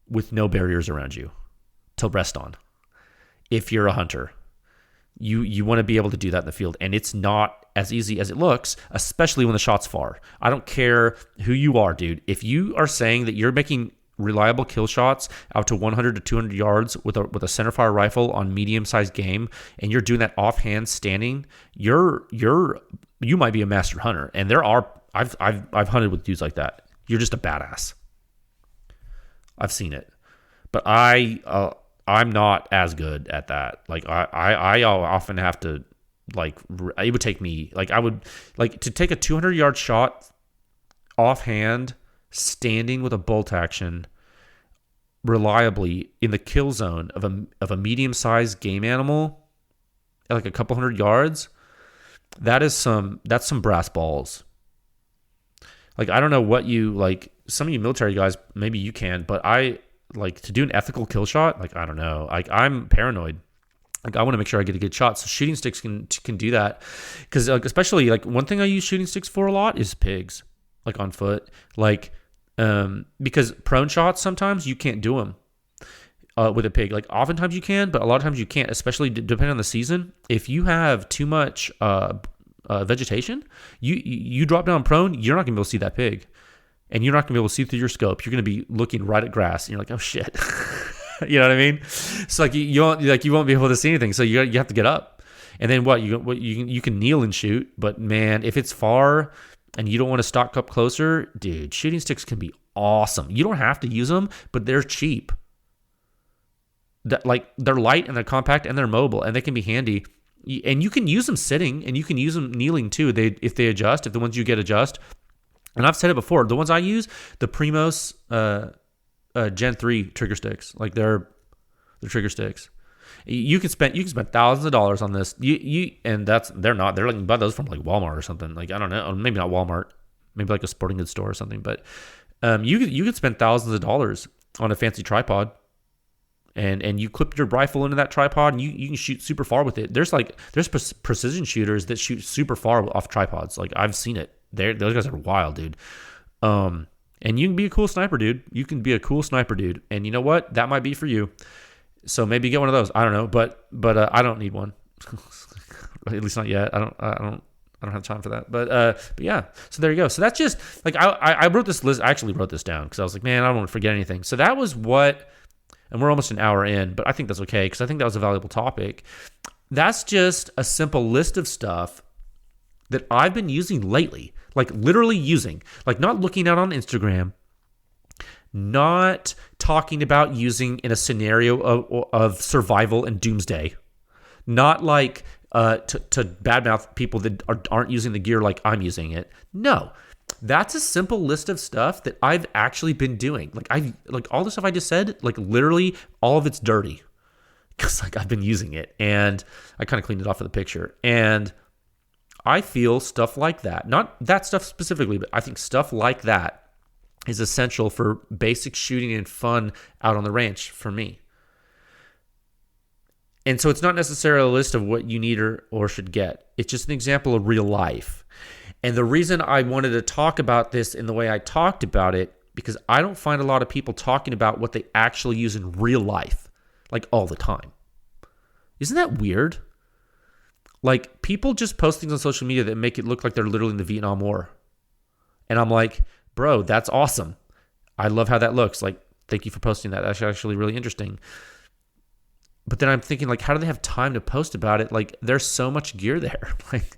with no barriers around you to rest on. If you're a hunter, you want to be able to do that in the field, and it's not as easy as it looks, especially when the shot's far. I don't care who you are, dude. If you are saying that you're making reliable kill shots out to 100 to 200 yards with a centerfire rifle on medium-sized game, and you're doing that offhand standing, you might be a master hunter. And I've hunted with dudes like that. You're just a badass. I've seen it, but I'm not as good at that. Like I often have to, like, it would take me, like, I would like to take a 200-yard shot offhand, standing with a bolt action reliably in the kill zone of a medium-sized game animal at like a couple hundred yards. That's some brass balls. Like, I don't know what you, like, some of you military guys, maybe you can, but I like to do an ethical kill shot. Like, I don't know. Like, I'm paranoid. Like, I want to make sure I get a good shot. So shooting sticks can do that. Because, like, especially, like, one thing I use shooting sticks for a lot is pigs, like, on foot. Like, Because prone shots, sometimes you can't do them with a pig. Like oftentimes you can, but a lot of times you can't, especially depending on the season. If you have too much vegetation, you drop down prone, you're not gonna be able to see that pig, and you're not gonna be able to see through your scope. You're gonna be looking right at grass, and you're like, oh shit. You know what I mean? So like you won't be able to see anything. So you have to get up, and then you can kneel and shoot. But man, if it's far and you don't want to stock up closer, dude, shooting sticks can be awesome. You don't have to use them, but they're cheap. They're light and they're compact and they're mobile and they can be handy. And you can use them sitting and you can use them kneeling too. If the ones you get adjust. And I've said it before, the ones I use, the Primos Gen 3 trigger sticks, like they're trigger sticks. You can spend thousands of dollars on this. They're like, you buy those from like Walmart or something. Like, I don't know, maybe not Walmart, maybe like a sporting goods store or something. But you could spend thousands of dollars on a fancy tripod. And you clip your rifle into that tripod and you can shoot super far with it. There's precision shooters that shoot super far off tripods. Like I've seen it. Those guys are wild, dude. And you can be a cool sniper, dude. You can be a cool sniper, dude. And you know what? That might be for you. So maybe get one of those. I don't know, but I don't need one. At least not yet. I don't have time for that. But yeah. So there you go. So that's just like I wrote this list. I actually wrote this down because I was like, man, I don't want to forget anything. So that was what. And we're almost an hour in, but I think that's okay because I think that was a valuable topic. That's just a simple list of stuff that I've been using lately, like literally using, like not looking at on Instagram, not talking about using in a scenario of survival and doomsday, not like to badmouth people that aren't using the gear like I'm using it. No. That's a simple list of stuff that I've actually been doing. Like all the stuff I just said, like literally all of it's dirty because like I've been using it and I kind of cleaned it off of the picture. And I feel stuff like that, not that stuff specifically, but I think stuff like that is essential for basic shooting and fun out on the ranch for me. And so it's not necessarily a list of what you need or should get. It's just an example of real life. And the reason I wanted to talk about this in the way I talked about it, because I don't find a lot of people talking about what they actually use in real life, like all the time. Isn't that weird? Like people just post things on social media that make it look like they're literally in the Vietnam War. And I'm like, bro, that's awesome. I love how that looks. Like, thank you for posting that. That's actually really interesting. But then I'm thinking, like, how do they have time to post about it? Like, there's so much gear there. Like,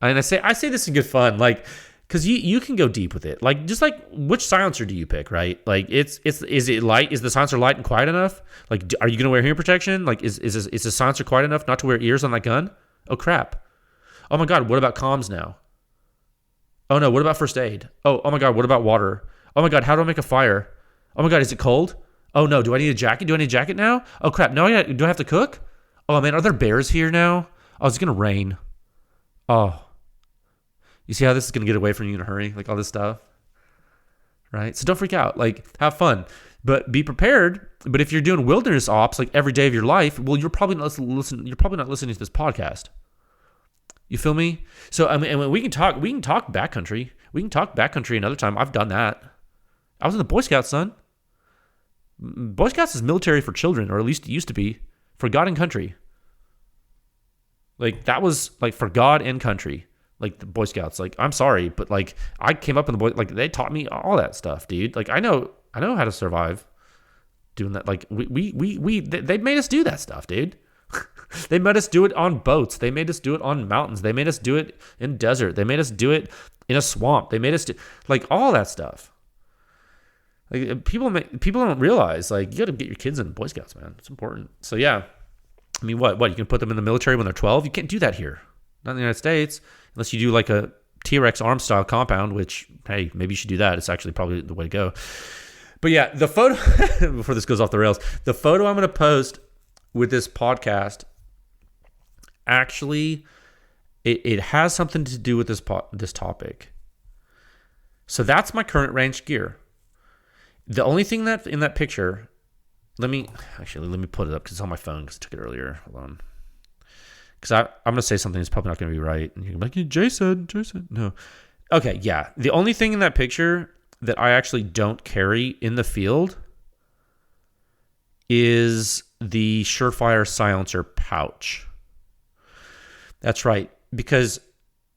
and I say this in good fun, like, because you can go deep with it. Like, just like, which silencer do you pick, right? Like, is it light? Is the silencer light and quiet enough? Like, are you gonna wear hearing protection? Like, is the silencer quiet enough not to wear ears on that gun? Oh crap! Oh my god, what about comms now? Oh no, what about first aid? Oh my god, what about water? Oh my god, how do I make a fire? Oh my god, is it cold? Oh no, do I need a jacket? Do I need a jacket now? Oh crap, no, do I have to cook? Oh man, are there bears here now? Oh, it's gonna rain. Oh. You see how this is going to get away from you in a hurry? Like all this stuff, right? So don't freak out. Like have fun, but be prepared. But if you're doing wilderness ops like every day of your life, well, you're probably not listening to this podcast. You feel me? So I mean, and we can talk backcountry. We can talk backcountry another time. I've done that. I was in the Boy Scouts, son. Boy Scouts is military for children, or at least it used to be, for God and country. Like that was like for God and country. Like the Boy Scouts, like I'm sorry, but like I came up in the boy, like they taught me all that stuff, dude. Like I know how to survive doing that. Like they made us do that stuff, dude. They made us do it on boats. They made us do it on mountains. They made us do it in desert. They made us do it in a swamp. They made us do like all that stuff. Like people don't realize like you got to get your kids in Boy Scouts, man. It's important. So yeah, I mean, what you can put them in the military when they're 12? You can't do that here, not in the United States. Unless you do like a T-Rex arm style compound, which, hey, maybe you should do that. It's actually probably the way to go. But yeah, the photo, before this goes off the rails, the photo I'm going to post with this podcast, actually, it has something to do with this topic. So that's my current range gear. The only thing that in that picture, let me put it up because it's on my phone because I took it earlier. Hold on. Because I'm going to say something that's probably not going to be right. And you're like, Jason. No. Okay, yeah. The only thing in that picture that I actually don't carry in the field is the Surefire silencer pouch. That's right, because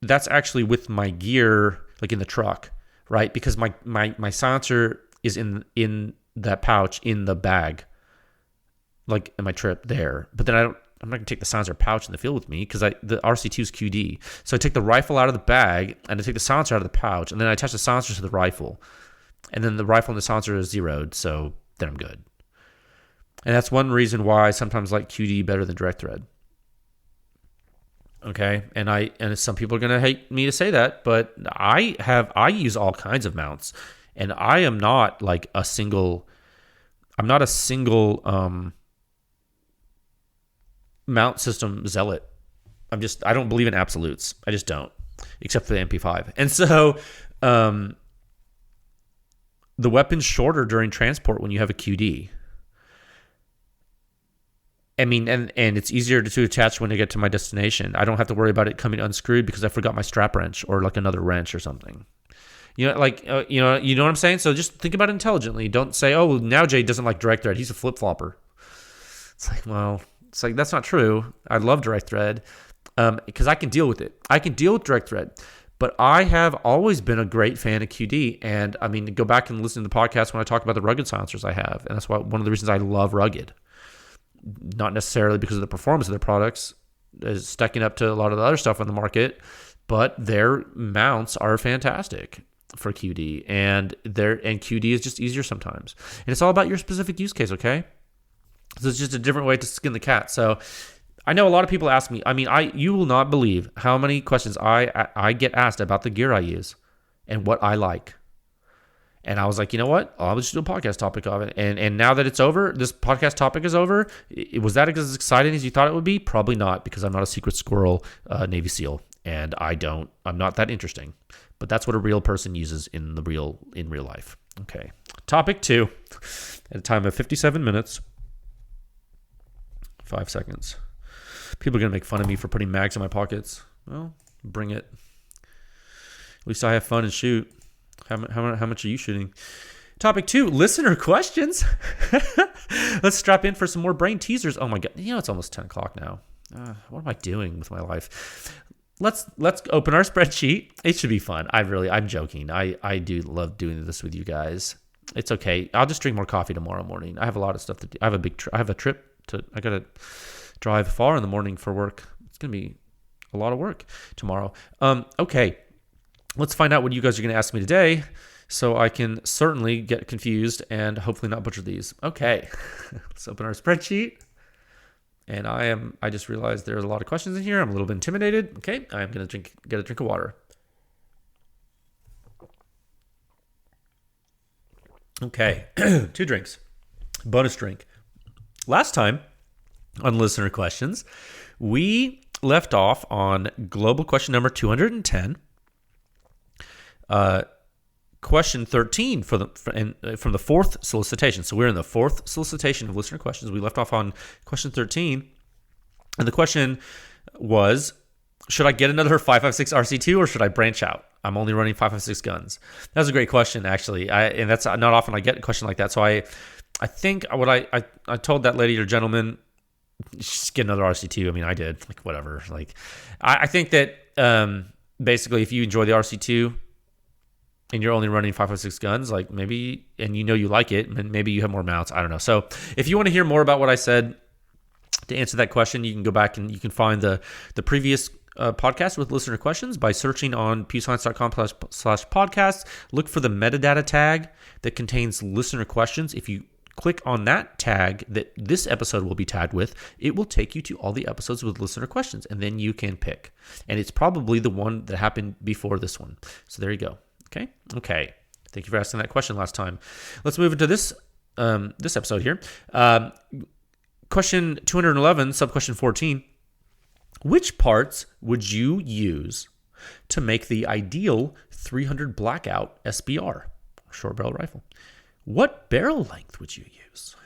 that's actually with my gear, like in the truck, right? Because my silencer is in that pouch in the bag, like in my trip there. But then I'm not gonna take the silencer pouch in the field with me because the RC2 is QD. So I take the rifle out of the bag and I take the silencer out of the pouch, and then I attach the silencer to the rifle, and then the rifle and the silencer is zeroed. So then I'm good. And that's one reason why I sometimes like QD better than direct thread. Okay, and some people are gonna hate me to say that, but I use all kinds of mounts, and I am not like a single. I'm not a single mount system zealot. I don't believe in absolutes. I just don't, except for the MP5. And so the weapon's shorter during transport when you have a QD. I mean, and it's easier to attach when I get to my destination. I don't have to worry about it coming unscrewed because I forgot my strap wrench or like another wrench or something. You know, like you know what I'm saying. So just think about it intelligently. Don't say, "Oh, now Jay doesn't like direct thread. He's a flip flopper." It's like, well, that's not true. I love direct thread because I can deal with it. I can deal with direct thread, but I have always been a great fan of QD. And I mean, go back and listen to the podcast when I talk about the rugged silencers I have, and that's why one of the reasons I love rugged. Not necessarily because of the performance of their products, is stacking up to a lot of the other stuff on the market, but their mounts are fantastic for QD, and QD is just easier sometimes. And it's all about your specific use case, okay? So it's just a different way to skin the cat. So I know a lot of people ask me, I mean, you will not believe how many questions I get asked about the gear I use and what I like. And I was like, you know what? I'll just do a podcast topic of it. And now that it's over, this podcast topic is over. Was that as exciting as you thought it would be? Probably not, because I'm not a secret squirrel Navy SEAL, and I'm not that interesting. But that's what a real person uses in real life. Okay. Topic 2, at a time of 57 minutes, 5 seconds. People are going to make fun of me for putting mags in my pockets. Well, bring it. At least I have fun and shoot. How much are you shooting? Topic 2, listener questions. Let's strap in for some more brain teasers. Oh my God. You know, it's almost 10 o'clock now. What am I doing with my life? Let's open our spreadsheet. It should be fun. I'm joking. I do love doing this with you guys. It's okay. I'll just drink more coffee tomorrow morning. I have a lot of stuff to do. I have a trip I got to drive far in the morning for work. It's going to be a lot of work tomorrow. Okay. Let's find out what you guys are going to ask me today so I can certainly get confused and hopefully not butcher these. Okay, let's open our spreadsheet. And I just realized there's a lot of questions in here. I'm a little bit intimidated. Okay, I'm going to get a drink of water. Okay, 2 drinks. Bonus drink. Last time on listener questions, we left off on global question number 210. Question 13 from the fourth solicitation. So we're in the fourth solicitation of listener questions. We left off on question 13, and the question was, should I get another 5.56 RC2 or should I branch out? I'm only running 5.56 guns. That was a great question, actually, and that's not often I get a question like that. So I think what I told that lady or gentleman, just get another RC2. I mean, I did, like, whatever. Like, I think that basically, if you enjoy the RC2 and you're only running 5.56 guns, like, maybe, and you like it, and maybe you have more mounts. I don't know. So if you want to hear more about what I said to answer that question, you can go back and you can find the previous podcast with listener questions by searching on pewscience.com/podcast. Look for the metadata tag that contains listener questions. If you click on that tag that this episode will be tagged with, it will take you to all the episodes with listener questions, and then you can pick. And it's probably the one that happened before this one. So there you go. Okay. Thank you for asking that question last time. Let's move into this episode here. Question 211, sub-question 14. Which parts would you use to make the ideal 300 blackout SBR, short barrel rifle? What barrel length would you use?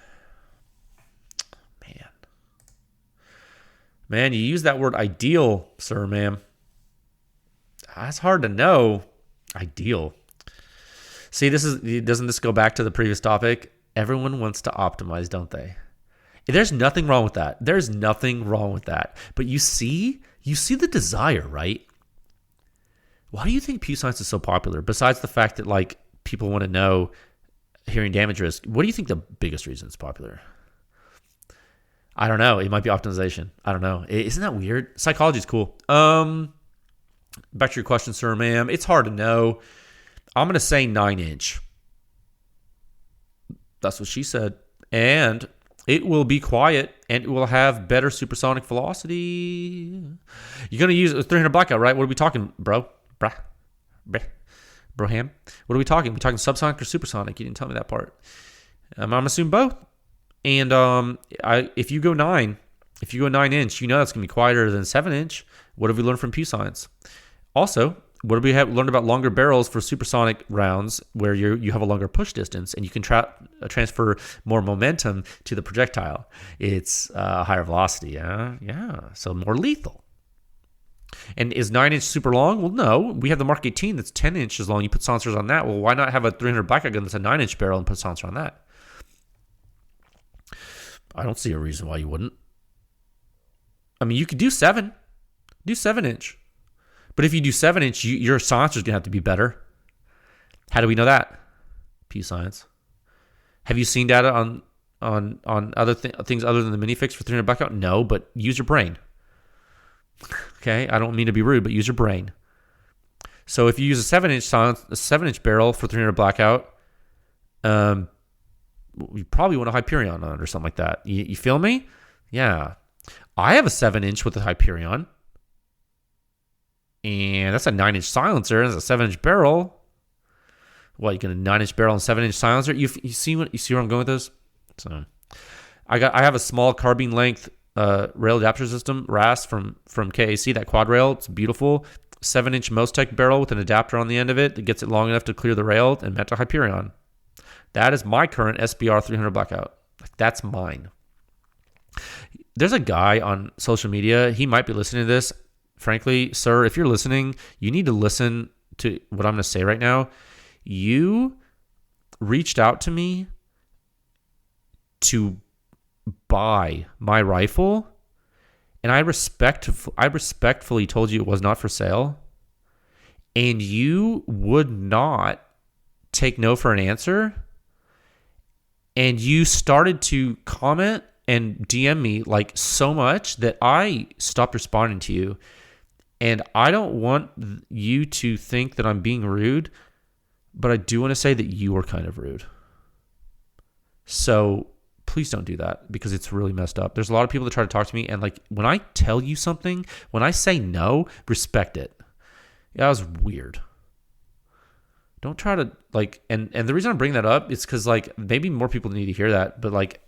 Man, you use that word ideal, sir, ma'am. That's hard to know. Ideal. See, doesn't this go back to the previous topic? Everyone wants to optimize, don't they? There's nothing wrong with that. There's nothing wrong with that. But you see the desire, right? Why do you think Pew Science is so popular? Besides the fact that like people want to know hearing damage risk, what do you think the biggest reason it's popular? I don't know. It might be optimization. I don't know. Isn't that weird? Psychology is cool. Back to your question, sir, ma'am. It's hard to know. I'm going to say 9-inch. That's what she said. And it will be quiet and it will have better supersonic velocity. You're going to use a 300 blackout, right? What are we talking, bro? Broham? What are we talking? We're talking subsonic or supersonic? You didn't tell me that part. I'm assuming both. And if you go 9-inch, you know that's going to be quieter than 7-inch. What have we learned from Pew Science? Also, what have we learned about longer barrels for supersonic rounds where you have a longer push distance and you can transfer more momentum to the projectile? It's higher velocity, yeah, so more lethal. And is 9-inch super long? Well, no. We have the Mark 18 that's 10 inches long. You put silencers on that. Well, why not have a 300 blackout gun that's a 9-inch barrel and put a silencer on that? I don't see a reason why you wouldn't. I mean, you could do 7. Do 7-inch. But if you do 7-inch, your silencer's going to have to be better. How do we know that? Pew Science. Have you seen data on other things other than the minifix for 300 blackout? No, but use your brain. Okay, I don't mean to be rude, but use your brain. So if you use a 7-inch barrel for 300 blackout, you probably want a Hyperion on it or something like that. You feel me? Yeah. I have a 7-inch with a Hyperion. And that's a 9-inch silencer. That's a 7-inch barrel. What, you get a 9-inch barrel and 7-inch silencer? You see where I'm going with this? So I have a small carbine length rail adapter system, RAS from KAC, that quad rail. It's beautiful. 7-inch Mostec barrel with an adapter on the end of it that gets it long enough to clear the rail and meant to Hyperion. That is my current SBR 300 blackout. Like, that's mine. There's a guy on social media. He might be listening to this. Frankly, sir, if you're listening, you need to listen to what I'm going to say right now. You reached out to me to buy my rifle, and I respectfully told you it was not for sale, and you would not take no for an answer, and you started to comment and DM me like so much that I stopped responding to you. And I don't want you to think that I'm being rude, but I do want to say that you were kind of rude. So please don't do that because it's really messed up. There's a lot of people that try to talk to me, and like when I tell you something, when I say no, respect it. Yeah, that was weird. Don't try to like, and the reason I'm bringing that up is because like maybe more people need to hear that, but like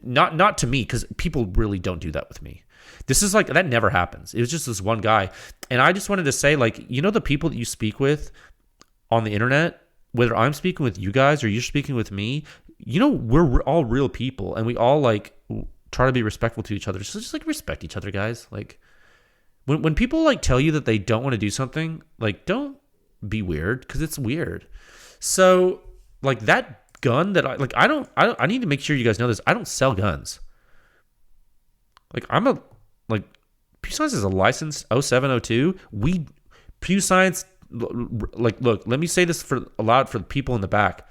not to me, because people really don't do that with me. This is like, that never happens. It was just this one guy. And I just wanted to say, like, you know, the people that you speak with on the internet, whether I'm speaking with you guys or you're speaking with me, you know, we're all real people and we all like try to be respectful to each other. Just like respect each other, guys. Like when people like tell you that they don't want to do something, like don't be weird, because it's weird. So like that gun that I need to make sure you guys know this. I don't sell guns. Like Pew Science is a licensed 0702. Pew Science, like, look, let me say this for the people in the back.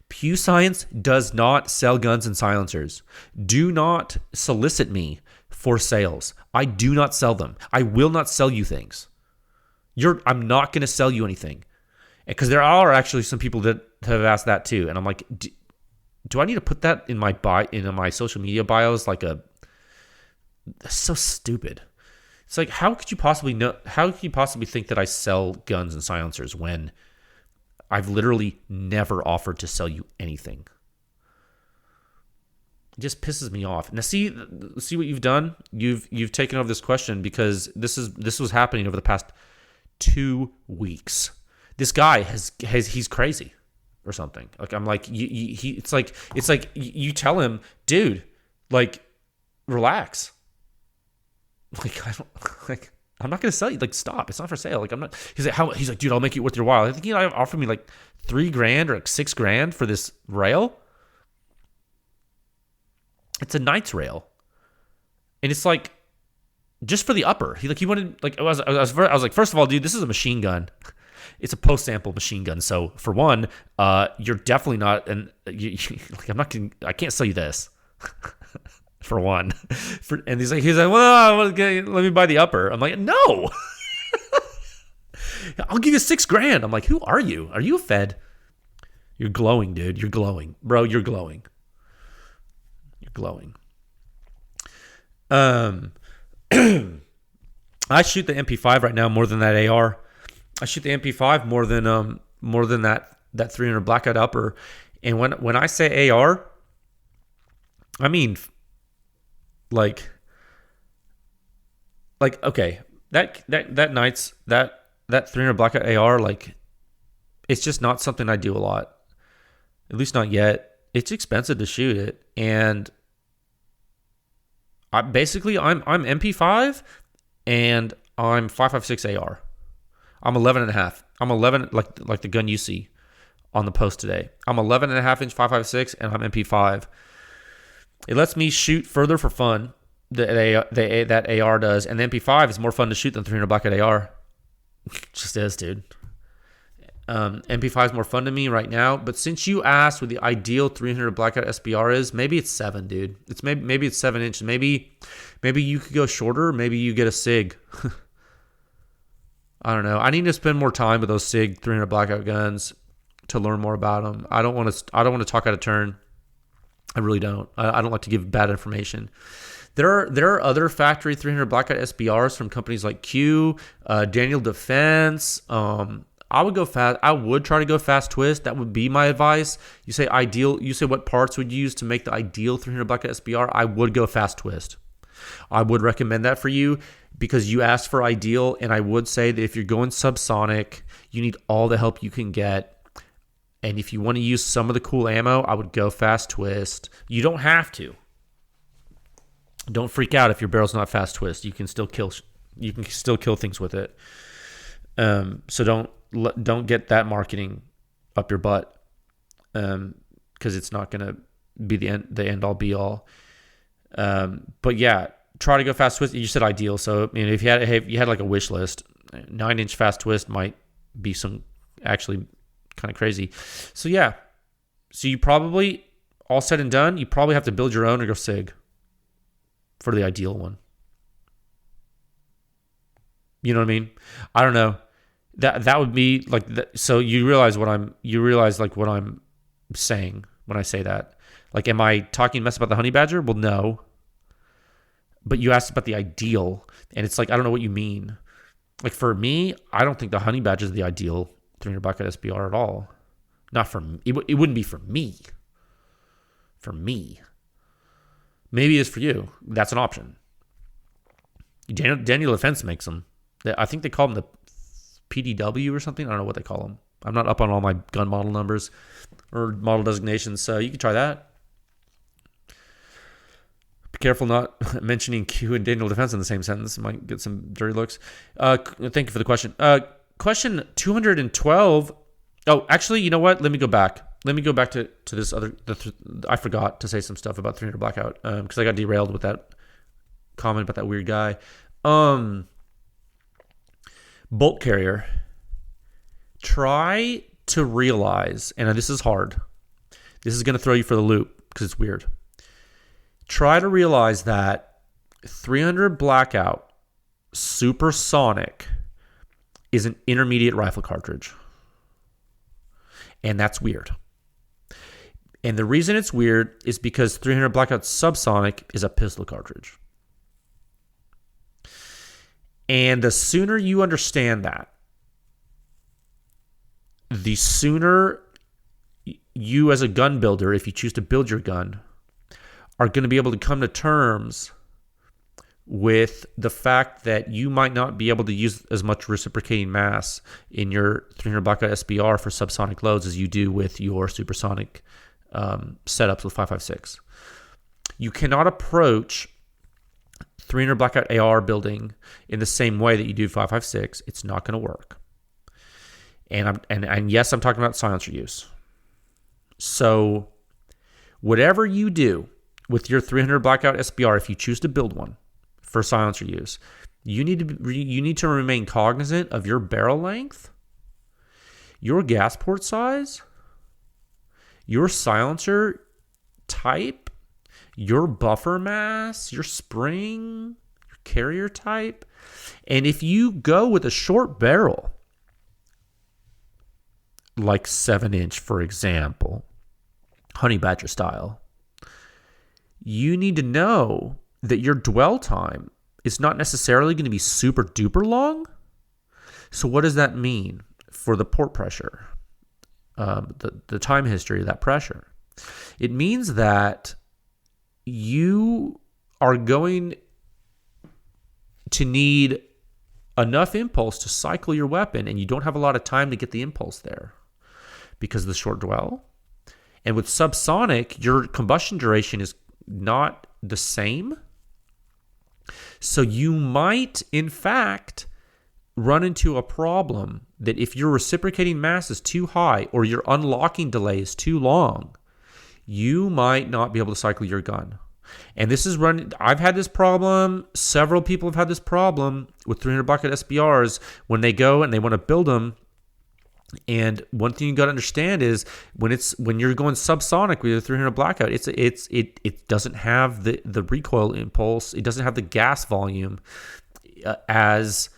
Pew Science does not sell guns and silencers. Do not solicit me for sales. I do not sell them. I will not sell you things. I'm not going to sell you anything. Because there are actually some people that have asked that too. And I'm like, do I need to put that in my social media bios? That's so stupid. It's like, how could you possibly think that I sell guns and silencers when I've literally never offered to sell you anything? It just pisses me off. Now see what you've done? You've taken over this question because this was happening over the past 2 weeks. This guy he's crazy or something. Like I'm like it's like you tell him, dude, like relax. Like I don't like I'm not going to sell you. Like, stop. It's not for sale. Like, I'm not. He's like, how? He's like, dude, I'll make it worth your while. I think he offered me like $3,000 or like $6,000 for this rail. It's a Knights rail, and it's like just for the upper. He wanted like I was like, first of all, dude, this is a machine gun. It's a post sample machine gun. So for one, you're definitely not. And like, I can't sell you this. For one, and he's like, well, let me buy the upper. I'm like, no, I'll give you $6,000. I'm like, who are you? Are you a Fed? You're glowing, dude. You're glowing, bro. You're glowing. You're glowing. I shoot the MP5 right now more than that AR. I shoot the MP5 more than that 300 blackout upper. And when I say AR, I mean. Like okay, that Knights that 300 blackout AR, like, it's just not something I do a lot, at least not yet. It's expensive to shoot it, and I'm MP5 and I'm 5.56 AR. I'm 11.5. I'm 11 like the gun you see on the post today. I'm 11.5 inch 5.56 and I'm MP5. It lets me shoot further for fun. That AR does, and the MP5 is more fun to shoot than 300 blackout AR. Just is, dude. MP5 is more fun to me right now. But since you asked what the ideal 300 blackout SBR is, maybe it's 7, dude. It's maybe it's 7 inches. Maybe you could go shorter. Maybe you get a SIG. I don't know. I need to spend more time with those SIG 300 blackout guns to learn more about them. I don't want to talk out of turn. I really don't. I don't like to give bad information. There are other factory 300 blackout SBRs from companies like Q, Daniel Defense. I would go fast. I would try to go fast twist. That would be my advice. You say ideal. You say what parts would you use to make the ideal 300 blackout SBR? I would go fast twist. I would recommend that for you because you asked for ideal, and I would say that if you're going subsonic, you need all the help you can get. And if you want to use some of the cool ammo, I would go fast twist. You don't have to. Don't freak out if your barrel's not fast twist. You can still kill things with it. So don't get that marketing up your butt, because it's not going to be the end all be all. But yeah, try to go fast twist. You said ideal, so I mean, if you had like a wish list, 9-inch fast twist might be some actually kind of crazy. So yeah, so you probably, all said and done, you probably have to build your own or go SIG for the ideal one. You know what I mean? I don't know. That would be like that. So you realize what I'm saying when I say that. Like, am I talking mess about the honey badger? Well, no. But you asked about the ideal, and it's like, I don't know what you mean. Like, for me, I don't think the honey badger is the ideal 300 blackout SBR at all. Not for me. It wouldn't be for me. For me. Maybe it is for you. That's an option. Daniel Defense makes them. I think they call them the PDW or something. I don't know what they call them. I'm not up on all my gun model numbers or model designations, so you can try that. Be careful not mentioning Q and Daniel Defense in the same sentence. Might get some dirty looks. Thank you for the question. Question 212. Oh, actually, you know what? Let me go back. Let me go back to this other. I forgot to say some stuff about 300 blackout because I got derailed with that comment about that weird guy. Bolt carrier. Try to realize, and this is hard. This is going to throw you for the loop because it's weird. Try to realize that 300 blackout supersonic is an intermediate rifle cartridge. And that's weird. And the reason it's weird is because 300 blackout subsonic is a pistol cartridge. And the sooner you understand that, the sooner you as a gun builder, if you choose to build your gun, are going to be able to come to terms with the fact that you might not be able to use as much reciprocating mass in your 300 blackout SBR for subsonic loads as you do with your supersonic setups with 5.56. You cannot approach 300 blackout AR building in the same way that you do 5.56, it's not going to work. And yes, I'm talking about silencer use. So whatever you do with your 300 blackout SBR, if you choose to build one for silencer use, you need to remain cognizant of your barrel length, your gas port size, your silencer type, your buffer mass, your spring, your carrier type. And if you go with a short barrel, like 7-inch, for example, honey badger style, you need to know that your dwell time is not necessarily going to be super duper long. So what does that mean for the port pressure, the time history of that pressure? It means that you are going to need enough impulse to cycle your weapon, and you don't have a lot of time to get the impulse there because of the short dwell. And with subsonic, your combustion duration is not the same. So you might, in fact, run into a problem that if your reciprocating mass is too high or your unlocking delay is too long, you might not be able to cycle your gun. And this is I've had this problem. Several people have had this problem with 300 blackout SBRs when they go and they want to build them. And one thing you got to understand is when you're going subsonic with a 300 blackout, it doesn't have the recoil impulse. It doesn't have the gas volume as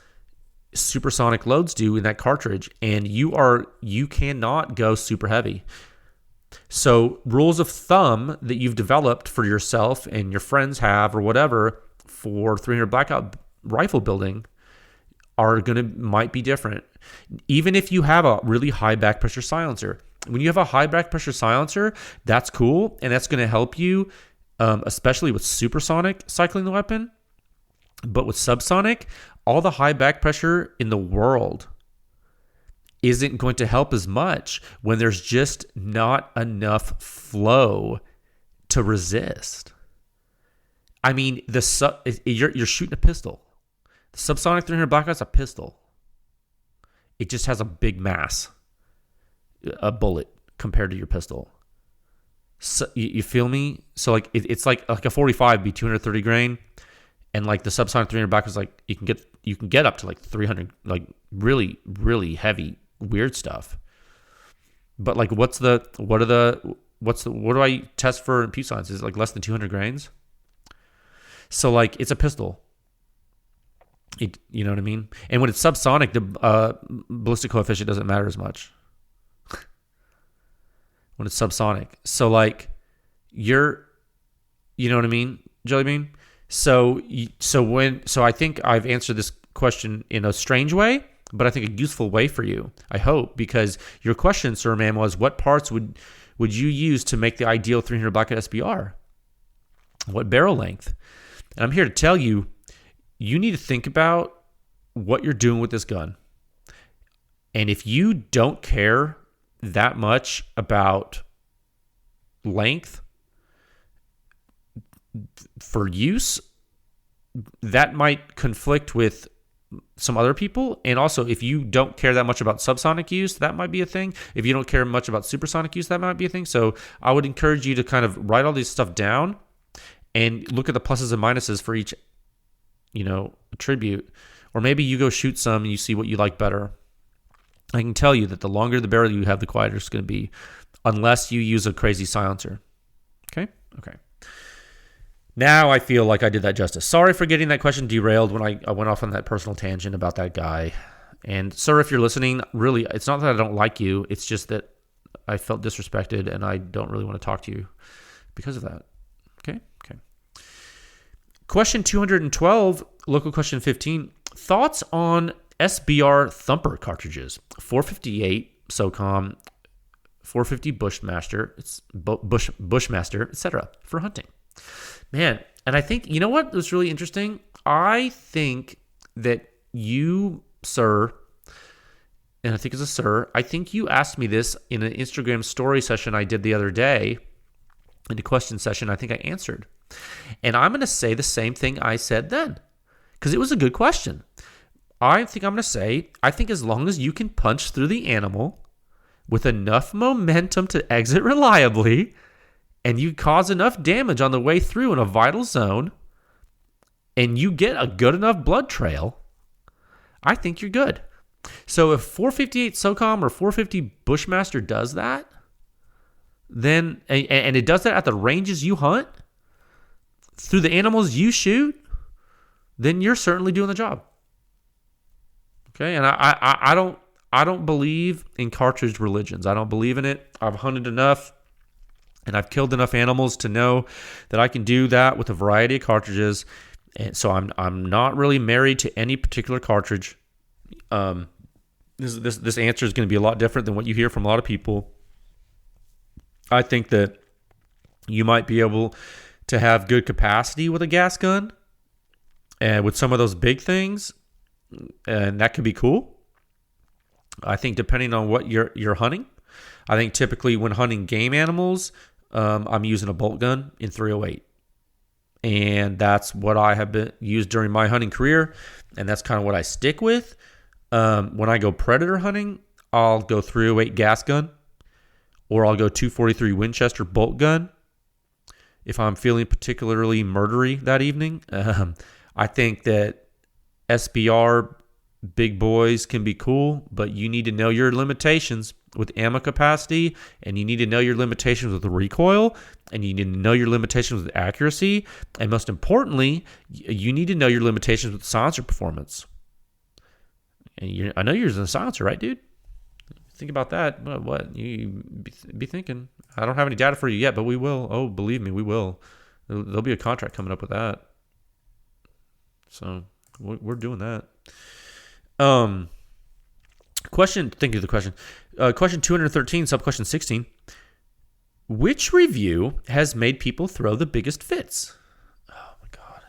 supersonic loads do in that cartridge, and you cannot go super heavy. So rules of thumb that you've developed for yourself and your friends have or whatever for 300 blackout rifle building might be different. Even if you have a really high back pressure silencer. When you have a high back pressure silencer, that's cool, and that's going to help you, especially with supersonic cycling the weapon. But with subsonic, all the high back pressure in the world isn't going to help as much when there's just not enough flow to resist. I mean, you're shooting a pistol. The subsonic 300 blackout's a pistol. It just has a big mass, a bullet compared to your pistol. So, you feel me? So like it's like a 45 be 230 grain, and like the subsonic 300 blackout is like you can get up to like 300, like really really heavy weird stuff. But like what do I test for in peace signs? Is it like less than 200 grains? So like it's a pistol. You know what I mean? And when it's subsonic, the ballistic coefficient doesn't matter as much. When it's subsonic. So like you know what I mean, Jelly Bean? So I think I've answered this question in a strange way, but I think a useful way for you, I hope, because your question, Sir Man, was what parts would you use to make the ideal 300 blackout SBR? What barrel length? And I'm here to tell you, you need to think about what you're doing with this gun. And if you don't care that much about length for use, that might conflict with some other people. And also, if you don't care that much about subsonic use, that might be a thing. If you don't care much about supersonic use, that might be a thing. So I would encourage you to kind of write all these stuff down and look at the pluses and minuses for each attribute, or maybe you go shoot some and you see what you like better. I can tell you that the longer the barrel you have, the quieter it's going to be, unless you use a crazy silencer. Okay. Now I feel like I did that justice. Sorry for getting that question derailed when I went off on that personal tangent about that guy. And sir, if you're listening, really, it's not that I don't like you. It's just that I felt disrespected and I don't really want to talk to you because of that. Okay. Question 212, local question 15. Thoughts on SBR thumper cartridges? 458 SOCOM, 450 Bushmaster, it's Bushmaster, etc. for hunting. Man, and I think, you know what was really interesting? I think that you, sir, and I think it's a sir, I think you asked me this in an Instagram story session I did the other day, in the question session, I think I answered. And I'm going to say the same thing I said then because it was a good question. I think I'm going to say, I think as long as you can punch through the animal with enough momentum to exit reliably and you cause enough damage on the way through in a vital zone and you get a good enough blood trail, I think you're good. So if 458 SOCOM or 450 Bushmaster does that, then, and it does that at the ranges you hunt, through the animals you shoot, then you're certainly doing the job. Okay, and I don't believe in cartridge religions. I don't believe in it. I've hunted enough, and I've killed enough animals to know that I can do that with a variety of cartridges. And so I'm not really married to any particular cartridge. This answer is going to be a lot different than what you hear from a lot of people. I think that you might be able to have good capacity with a gas gun and with some of those big things, and that could be cool. I think depending on what you're hunting, I think typically when hunting game animals, I'm using a bolt gun in 308. And that's what I have been used during my hunting career, and that's kind of what I stick with. When I go predator hunting, I'll go 308 gas gun, or I'll go 243 Winchester bolt gun. If I'm feeling particularly murdery that evening, I think that SBR big boys can be cool, but you need to know your limitations with ammo capacity, and you need to know your limitations with the recoil, and you need to know your limitations with accuracy, and most importantly, you need to know your limitations with silencer performance. And I know you're using a silencer, right, dude? Think about that. What you be thinking? I don't have any data for you yet, but we will. Oh, believe me, we will. There'll be a contract coming up with that. So we're doing that. Question. Thank you for the question. Question 213, sub-question 16. Which review has made people throw the biggest fits? Oh my God.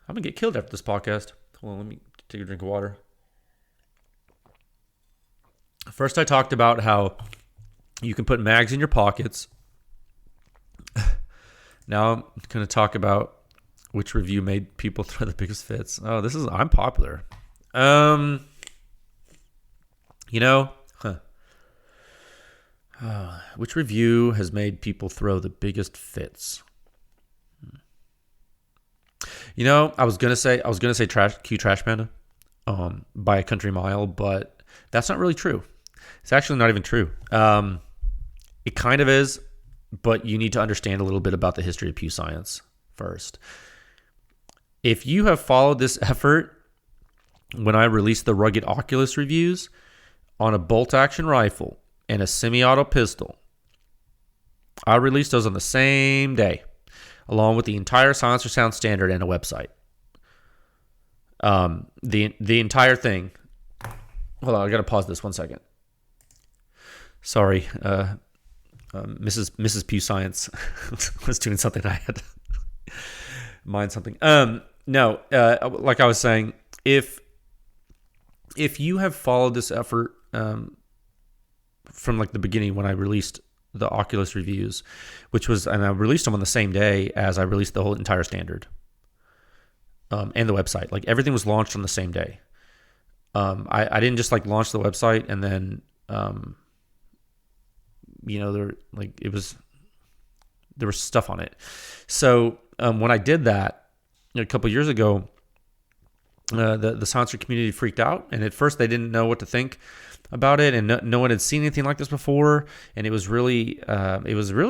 I'm gonna get killed after this podcast. Hold on, let me take a drink of water. First, I talked about how you can put mags in your pockets. Now I'm going to talk about which review made people throw the biggest fits. Oh, I'm popular. Which review has made people throw the biggest fits? I was gonna say Trash Panda, by a country mile, but that's not really true. It's actually not even true. It kind of is, but you need to understand a little bit about the history of Pew Science first. If you have followed this effort, when I released the rugged Oculus reviews on a bolt-action rifle and a semi-auto pistol, I released those on the same day, along with the entire Silencer Sound Standard and a website. The entire thing. Hold on, I gotta pause this 1 second. Sorry, Mrs. Pew Science was doing something. I had to mind something. No, like I was saying, if you have followed this effort from like the beginning when I released the Oculus reviews, and I released them on the same day as I released the whole entire standard, and the website. Like everything was launched on the same day. I didn't just like launch the website and then there was stuff on it. So when I did that a couple years ago, the silencer community freaked out, and at first they didn't know what to think about it, and no one had seen anything like this before, and it was really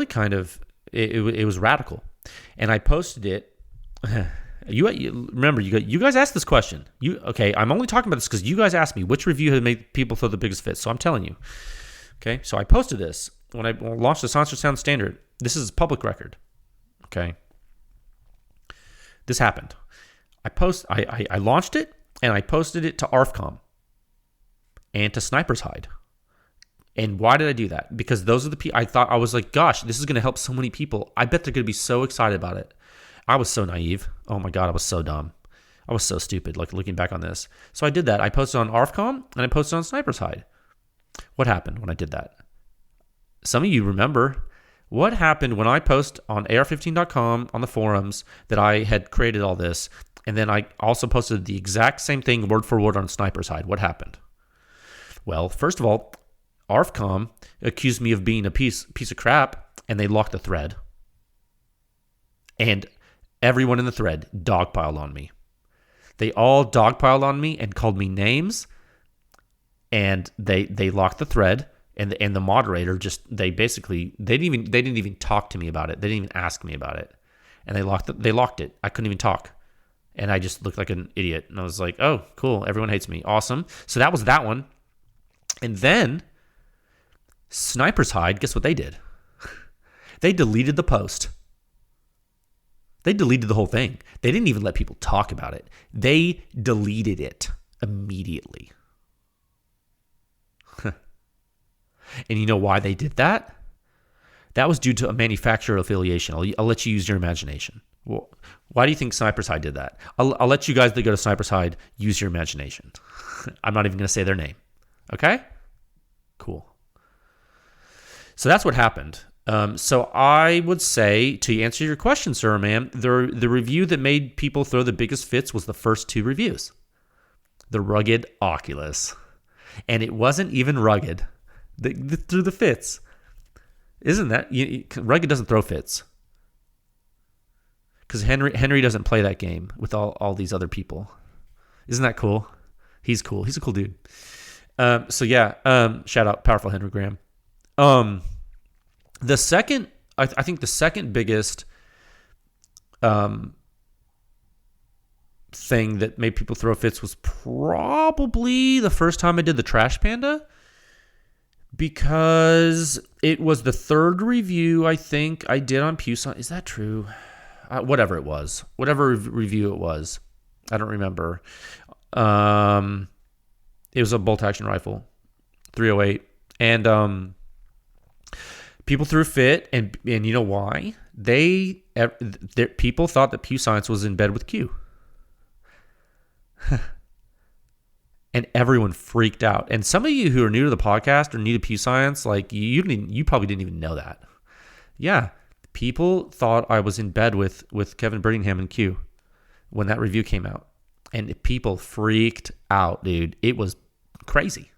kind of it was radical. And I posted it. You remember, you guys asked this question. I'm only talking about this because you guys asked me which review had made people throw the biggest fits. So I'm telling you. Okay, so I posted this when I launched the Silencer Sound Standard. This is public record. Okay, this happened. I launched it, and I posted it to ARFCOM and to Sniper's Hide. And why did I do that? Because those are the people I was like, gosh, this is going to help so many people. I bet they're going to be so excited about it. I was so naive. Oh my God, I was so dumb. I was so stupid, like looking back on this. So I did that. I posted on ARFCOM and I posted on Sniper's Hide. What happened when I did that? Some of you remember What happened when I post on AR15.com on the forums that I had created all this, and then I also posted the exact same thing word for word on Sniper's Hide? What happened? Well, first of all, ARFCOM accused me of being a piece of crap, and they locked the thread. And everyone in the thread dogpiled on me. They all dogpiled on me and called me names, and they locked the thread. And the moderator they didn't even talk to me about it. They didn't even ask me about it, and they locked it. I couldn't even talk, and I just looked like an idiot. And I was like, "Oh, cool! Everyone hates me. Awesome!" So that was that one. And then Sniper's Hide. Guess what they did? They deleted the post. They deleted the whole thing. They didn't even let people talk about it. They deleted it immediately. And you know why they did that? That was due to a manufacturer affiliation. I'll let you use your imagination. Well, why do you think Sniper's Hide did that? I'll let you guys that go to Sniper's Hide use your imagination. I'm not even going to say their name. Okay? Cool. So that's what happened. So I would say, to answer your question, sir, ma'am, the review that made people throw the biggest fits was the first two reviews. The rugged Oculus. And it wasn't even rugged. Through the fits. Isn't that... rugged doesn't throw fits. Because Henry doesn't play that game with all these other people. Isn't that cool? He's cool. He's a cool dude. So yeah, shout out Powerful Henry Graham. The second... I think the second biggest thing that made people throw fits was probably the first time I did the Trash Panda. Because it was the third review I think I did on PewScience. Is that true? Whatever it was. Whatever review it was. I don't remember. It was a bolt-action rifle. 308. And people threw fit. And you know why? People thought that PewScience was in bed with Q. And everyone freaked out. And some of you who are new to the podcast or new to PewScience, like you probably didn't even know that. Yeah, people thought I was in bed with Kevin Birmingham and Q when that review came out, and people freaked out, dude. It was crazy.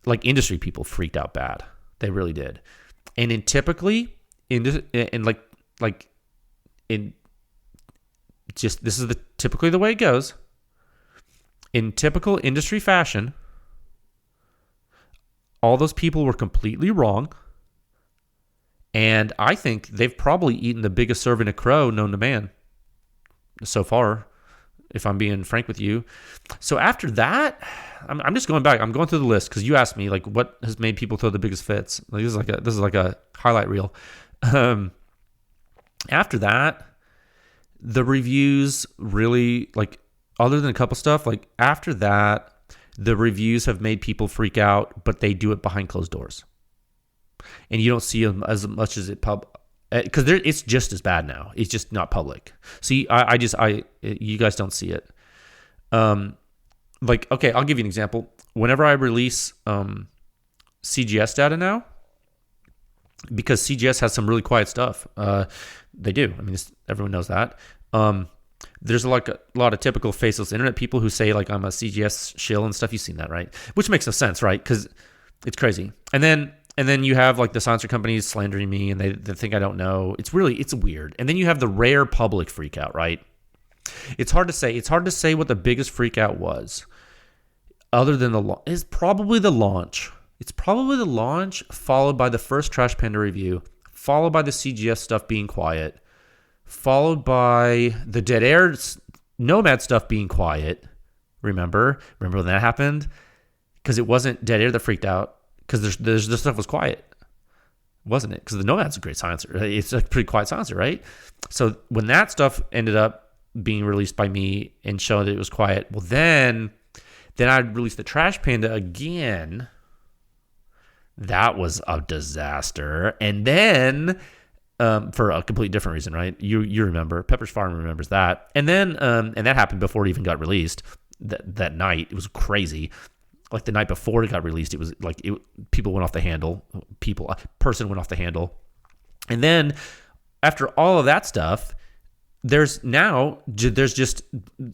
Like industry people freaked out bad. They really did. And this is typically the way it goes. In typical industry fashion, all those people were completely wrong. And I think they've probably eaten the biggest serving of crow known to man so far, if I'm being frank with you. So after that, I'm just going back. I'm going through the list because you asked me, like, what has made people throw the biggest fits? Like, this is like a highlight reel. After that, the reviews really, like, other than a couple stuff, like after that, the reviews have made people freak out, but they do it behind closed doors. And you don't see them as much as it because it's just as bad now. It's just not public. See, you guys don't see it. Like, okay, I'll give you an example. Whenever I release CGS data now, because CGS has some really quiet stuff, they do. I mean, everyone knows that. There's a lot of typical faceless internet people who say, like, I'm a CGS shill and stuff. You've seen that, right? Which makes no sense, right? Because it's crazy. And then you have, like, the censor companies slandering me, and they think I don't know. It's weird. And then you have the rare public freak out, right? It's hard to say. It's hard to say what the biggest freak out was. Other than it's probably the launch. It's probably the launch, followed by the first Trash Panda review, followed by the CGS stuff being quiet, followed by the Dead Air Nomad stuff being quiet. Remember when that happened? Because it wasn't Dead Air that freaked out, because there's this stuff was quiet, wasn't it? Because the Nomad's a great silencer. It's a pretty quiet silencer, right? So when that stuff ended up being released by me and showing that it was quiet, well, then I released the Trash Panda again. That was a disaster. And then for a completely different reason, right? You remember. Pepper's Farm remembers that. And then and that happened before it even got released. That night, it was crazy. Like the night before it got released, it was like people went off the handle. A person went off the handle. And then after all of that stuff, there's just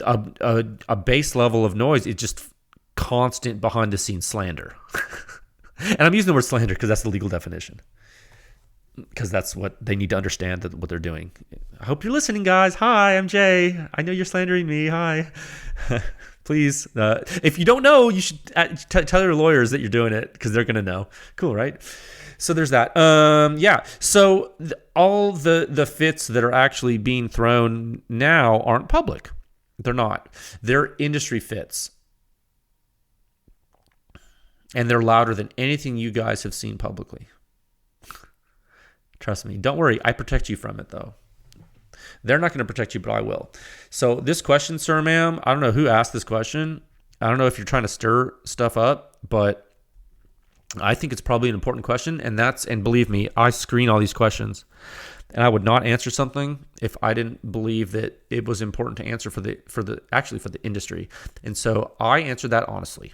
a base level of noise. It's just constant behind the scenes slander. And I'm using the word slander because that's the legal definition. Because that's what they need to understand what they're doing. I hope you're listening, guys. Hi, I'm Jay. I know you're slandering me. Hi. Please. If you don't know, you should tell your lawyers that you're doing it because they're going to know. Cool, right? So there's that. Yeah. So all the fits that are actually being thrown now aren't public. They're not. They're industry fits. And they're louder than anything you guys have seen publicly. Trust me. Don't worry. I protect you from it, though. They're not going to protect you, but I will. So this question, sir, ma'am, I don't know who asked this question. I don't know if you're trying to stir stuff up, but I think it's probably an important question. And believe me, I screen all these questions. And I would not answer something if I didn't believe that it was important to answer for the industry. And so I answered that honestly.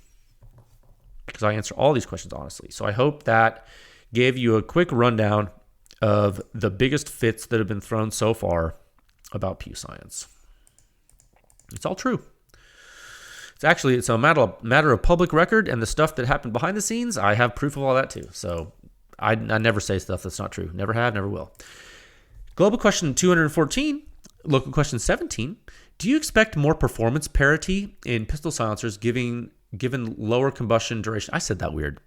Because I answer all these questions honestly. So I hope that gave you a quick rundown of the biggest fits that have been thrown so far about Pew Science. It's all true. It's a matter of public record, and the stuff that happened behind the scenes, I have proof of all that too. So I never say stuff that's not true. Never have, never will. Global question 214, local question 17. Do you expect more performance parity in pistol silencers given lower combustion duration? I said that weird.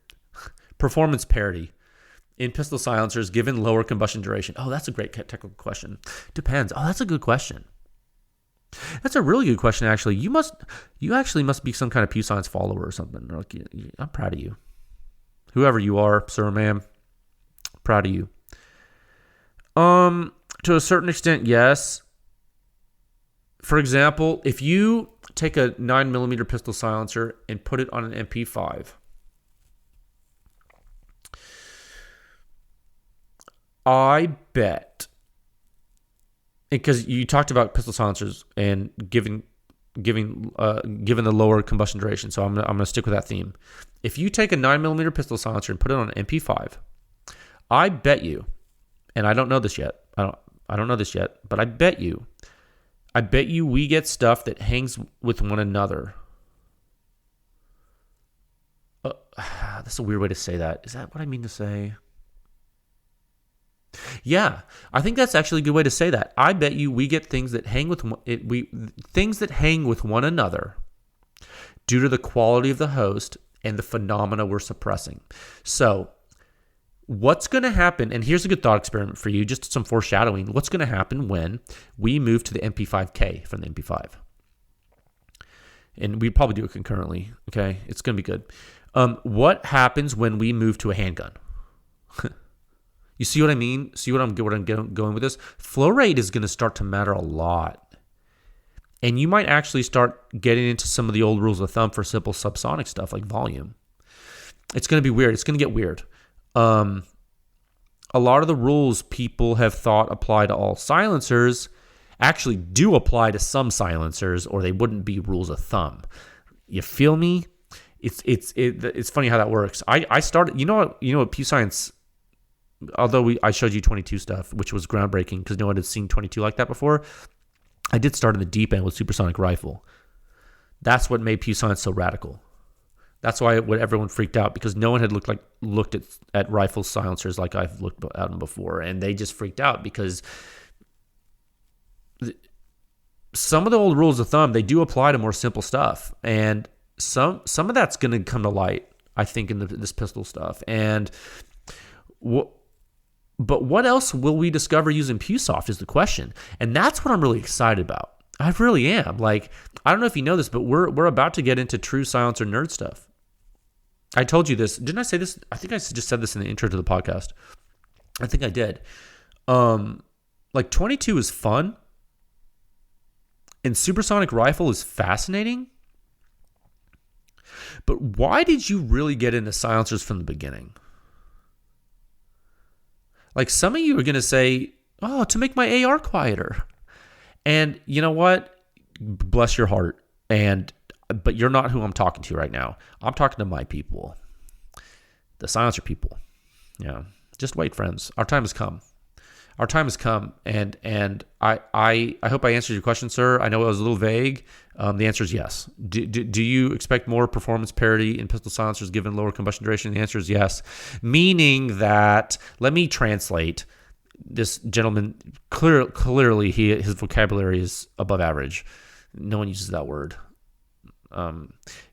Performance parity in pistol silencers given lower combustion duration. Oh, that's a great technical question. Depends. Oh, that's a good question. That's a really good question, actually. You actually must be some kind of Pew Science follower or something. I'm proud of you. Whoever you are, sir, ma'am, proud of you. To a certain extent, yes. For example, if you take a 9mm pistol silencer and put it on an MP5, I bet, because you talked about pistol silencers and given the lower combustion duration, so I'm gonna stick with that theme. If you take a 9mm pistol silencer and put it on an MP5, I bet you, and I don't know this yet. I don't know this yet, but I bet you we get stuff that hangs with one another. That's a weird way to say that. Is that what I mean to say? Yeah, I think that's actually a good way to say that. I bet you we get things that hang with one another due to the quality of the host and the phenomena we're suppressing. So, what's going to happen? And here's a good thought experiment for you, just some foreshadowing. What's going to happen when we move to the MP5K from the MP5? And we probably do it concurrently. Okay, it's going to be good. What happens when we move to a handgun? You see what I mean? See what I'm going with this? Flow rate is going to start to matter a lot. And you might actually start getting into some of the old rules of thumb for simple subsonic stuff like volume. It's going to be weird. It's going to get weird. A lot of the rules people have thought apply to all silencers actually do apply to some silencers, or they wouldn't be rules of thumb. You feel me? It's funny how that works. I started, you know what Pew Science, although I showed you 22 stuff, which was groundbreaking because no one had seen 22 like that before. I did start in the deep end with supersonic rifle. That's what made Pew Science so radical. That's why everyone freaked out, because no one had looked at rifle silencers like I've looked at them before, and they just freaked out because some of the old rules of thumb, they do apply to more simple stuff, and some of that's going to come to light, I think, in this pistol stuff. And but what else will we discover using PewSoft is the question, and that's what I'm really excited about. I really am. Like, I don't know if you know this, but we're about to get into true silencer nerd stuff. I told you this. Didn't I say this? I think I just said this in the intro to the podcast. I think I did. 22 is fun, and supersonic rifle is fascinating. But why did you really get into silencers from the beginning? Like, some of you are going to say, oh, to make my AR quieter. And you know what? Bless your heart. But you're not who I'm talking to right now. I'm talking to my people, the silencer people. Yeah, just wait, friends. Our time has come. our time has come, and I hope I answered your question, sir. I know it was a little vague. The answer is yes. Do you expect more performance parity in pistol silencers given lower combustion duration? The answer is yes, meaning that, let me translate. This gentleman, clearly his vocabulary is above average. No one uses that word.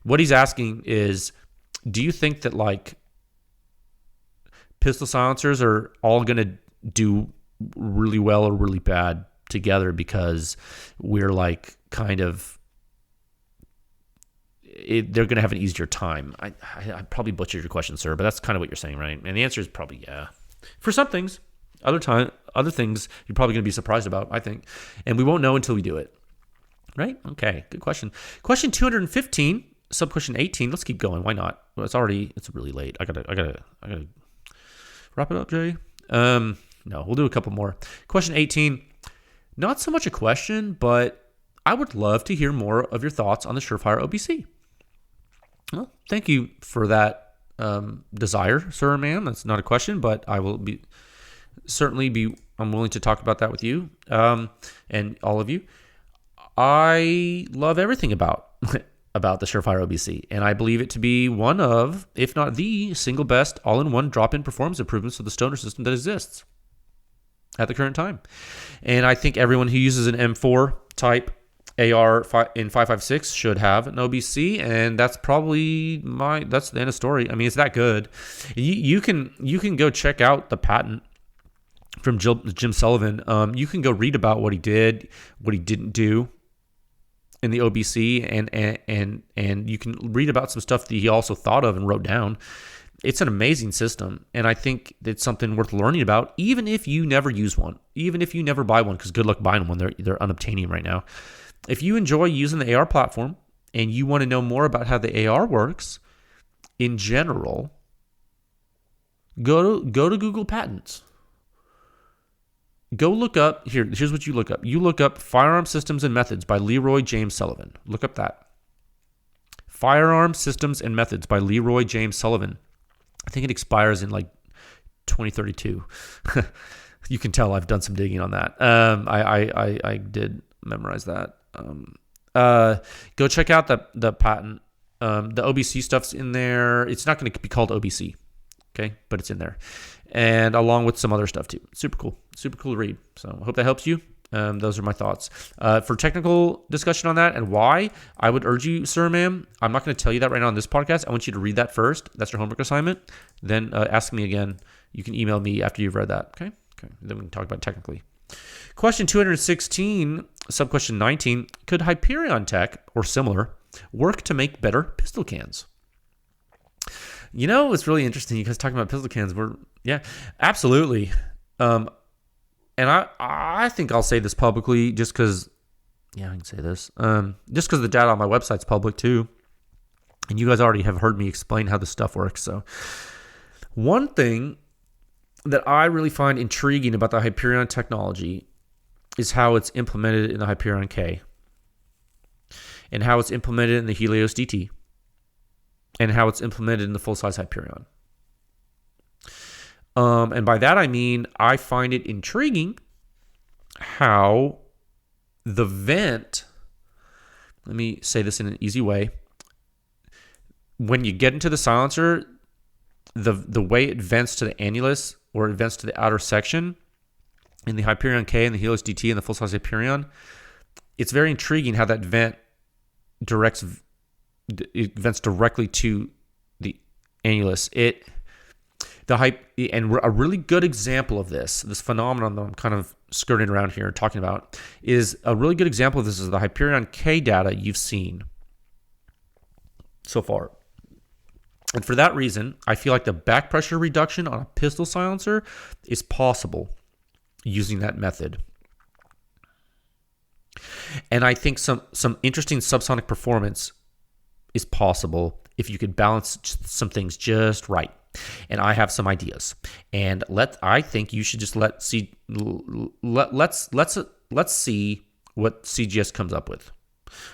What he's asking is, do you think that like pistol silencers are all going to do really well or really bad together because we're like kind of they're going to have an easier time? I probably butchered your question, sir, but that's kind of what you're saying, right? And the answer is probably yeah. For some things, other things you're probably going to be surprised about, I think, and we won't know until we do it. Right? Okay, good question. Question 215, sub-question 18. Let's keep going. Why not? Well, it's really late. I gotta wrap it up, Jay. No, we'll do a couple more. Question 18. Not so much a question, but I would love to hear more of your thoughts on the Surefire OBC. Well, thank you for that desire, sir or ma'am. That's not a question, but I will I'm willing to talk about that with you and all of you. I love everything about the Surefire OBC, and I believe it to be one of, if not the single best all-in-one drop-in performance improvements of the Stoner system that exists at the current time. And I think everyone who uses an M4 type AR in 5.56 should have an OBC, and that's probably that's the end of story. I mean, it's that good. You can go check out the patent from Jim Sullivan. You can go read about what he did, what he didn't do in the OBC, and you can read about some stuff that he also thought of and wrote down. It's an amazing system, and I think it's something worth learning about, even if you never use one, even if you never buy one, because good luck buying one. They're unobtaining right now. If you enjoy using the AR platform and you want to know more about how the AR works in general, go to Google Patents. Go look up, here's what you look up. You look up Firearm Systems and Methods by Leroy James Sullivan. Look up that. Firearm Systems and Methods by Leroy James Sullivan. I think it expires in like 2032. You can tell I've done some digging on that. I did memorize that. Go check out the patent. The OBC stuff's in there. It's not going to be called OBC, okay? But it's in there. And along with some other stuff too. Super cool to read. So I hope that helps you. Those are my thoughts. For technical discussion on that and why, I would urge you, sir, ma'am, I'm not going to tell you that right now on this podcast. I want you to read that first. That's your homework assignment. Then ask me again. You can email me after you've read that. Okay. Then we can talk about it technically. Question 216, sub-question 19. Could Hyperion tech or similar work to make better pistol cans? You know, it's really interesting. You guys talking about pistol cans. Yeah, absolutely. And I think I'll say this publicly just because, I can say this. Just because the data on my website's public too. And you guys already have heard me explain how this stuff works. So one thing that I really find intriguing about the Hyperion technology is how it's implemented in the Hyperion K and how it's implemented in the Helios DT and how it's implemented in the full-size Hyperion. And by that I mean I find it intriguing how the vent, let me say this in an easy way, when you get into the silencer, the way it vents to the annulus or it vents to the outer section in the Hyperion K and the Helios DT and the full-size Hyperion, it's very intriguing how that vent vents directly to the annulus. And a really good example of this phenomenon that I'm kind of skirting around here and talking about, is a really good example of this is the Hyperion K data you've seen so far. And for that reason, I feel like the back pressure reduction on a pistol silencer is possible using that method. And I think some interesting subsonic performance is possible if you could balance some things just right. And I have some ideas. And I think you should just let's see what CGS comes up with.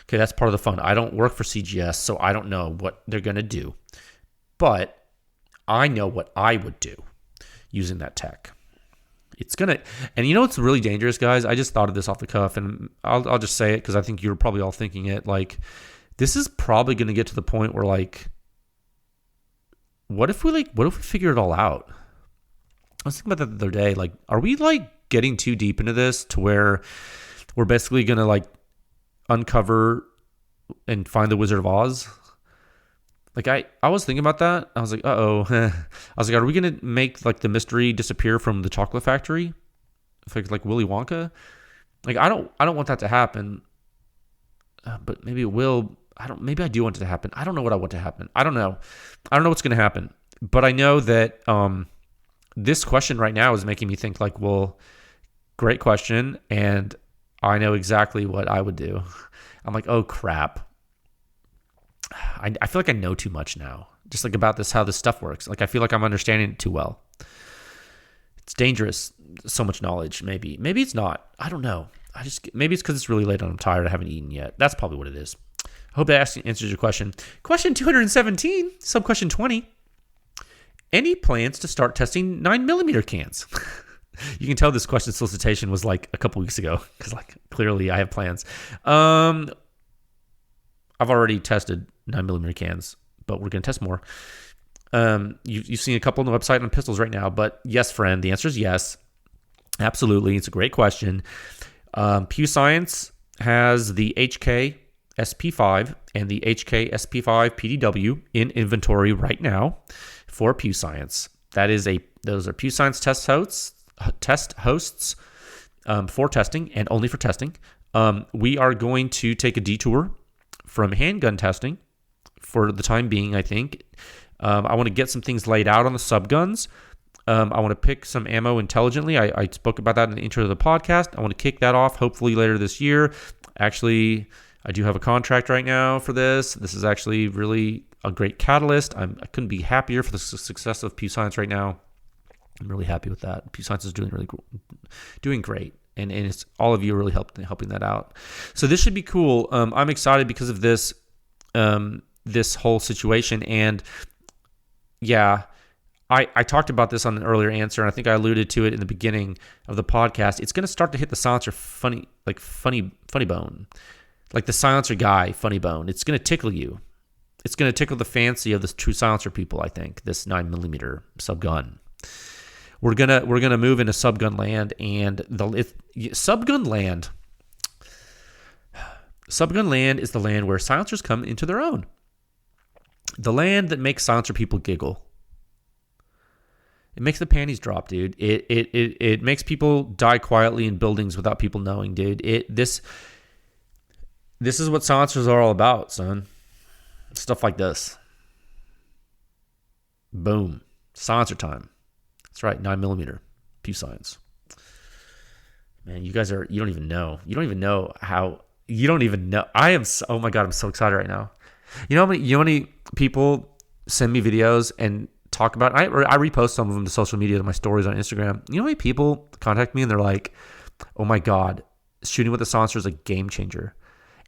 Okay, that's part of the fun. I don't work for CGS, so I don't know what they're going to do. But I know what I would do using that tech. It's gonna, and you know what's really dangerous, guys? I just thought of this off the cuff, and I'll just say it because I think you're probably all thinking it. Like, this is probably gonna get to the point where, like, what if we figure it all out? I was thinking about that the other day. Like, are we like getting too deep into this to where we're basically gonna like uncover and find the Wizard of Oz? Like, I was thinking about that. I was like, I was like, are we gonna make like the mystery disappear from the chocolate factory, like Willy Wonka? Like, I don't want that to happen, but maybe it will. Maybe I do want it to happen. I don't know what I want to happen. I don't know what's gonna happen. But I know that this question right now is making me think like, well, great question, and I know exactly what I would do. I'm like, oh crap. I feel like I know too much now, just like about this, how this stuff works. Like, I feel like I'm understanding it too well. It's dangerous. So much knowledge. Maybe it's not. I don't know. Maybe it's because it's really late and I'm tired. I haven't eaten yet. That's probably what it is. I hope that answers your question. Question 217, sub question 20. Any plans to start testing 9mm cans? You can tell this question solicitation was like a couple weeks ago because like clearly I have plans. I've already tested 9mm cans, but we're going to test more. You've seen a couple on the website on pistols right now, but yes, friend, the answer is yes. Absolutely. It's a great question. Pew Science has the HK SP5 and the HK SP5 PDW in inventory right now for Pew Science. Those are Pew Science test hosts for testing and only for testing. We are going to take a detour from handgun testing for the time being, I think. I want to get some things laid out on the subguns. I want to pick some ammo intelligently. I spoke about that in the intro to the podcast. I want to kick that off hopefully later this year. Actually, I do have a contract right now for this. This is actually really a great catalyst. I couldn't be happier for the success of Pew Science right now. I'm really happy with that. Pew Science is doing great. And it's all of you are really helping that out. So this should be cool. I'm excited because of this this whole situation. And yeah, I talked about this on an earlier answer, and I think I alluded to it in the beginning of the podcast. It's going to start to hit the silencer funny bone, like the silencer guy funny bone. It's going to tickle you. It's going to tickle the fancy of the true silencer people. I think this 9mm subgun. We're gonna move into subgun land, and subgun land is the land where silencers come into their own. The land that makes silencer people giggle. It makes the panties drop, dude. It makes people die quietly in buildings without people knowing, dude. This is what silencers are all about, son. Stuff like this. Boom. Silencer time. That's right, 9mm, Pew Science. Man, you don't even know. You don't even know. Oh my God, I'm so excited right now. You know how many people send me videos and talk about, I repost some of them to social media, to my stories on Instagram. You know how many people contact me and they're like, oh my God, shooting with a silencer is a game changer.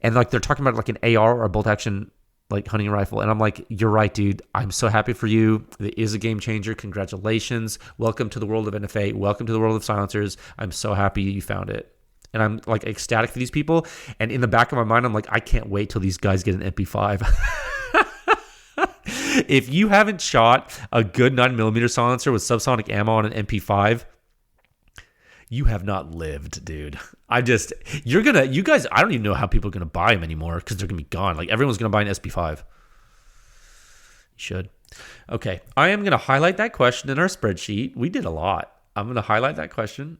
And like, they're talking about like an AR or a bolt action like hunting rifle. And I'm like, you're right, dude. I'm so happy for you. It is a game changer. Congratulations. Welcome to the world of NFA. Welcome to the world of silencers. I'm so happy you found it. And I'm like ecstatic for these people. And in the back of my mind, I'm like, I can't wait till these guys get an MP5. If you haven't shot a good 9mm silencer with subsonic ammo on an MP5, you have not lived, dude. You guys, I don't even know how people are going to buy them anymore because they're going to be gone. Like, everyone's going to buy an SP5. You should. Okay. I am going to highlight that question in our spreadsheet. We did a lot. I'm going to highlight that question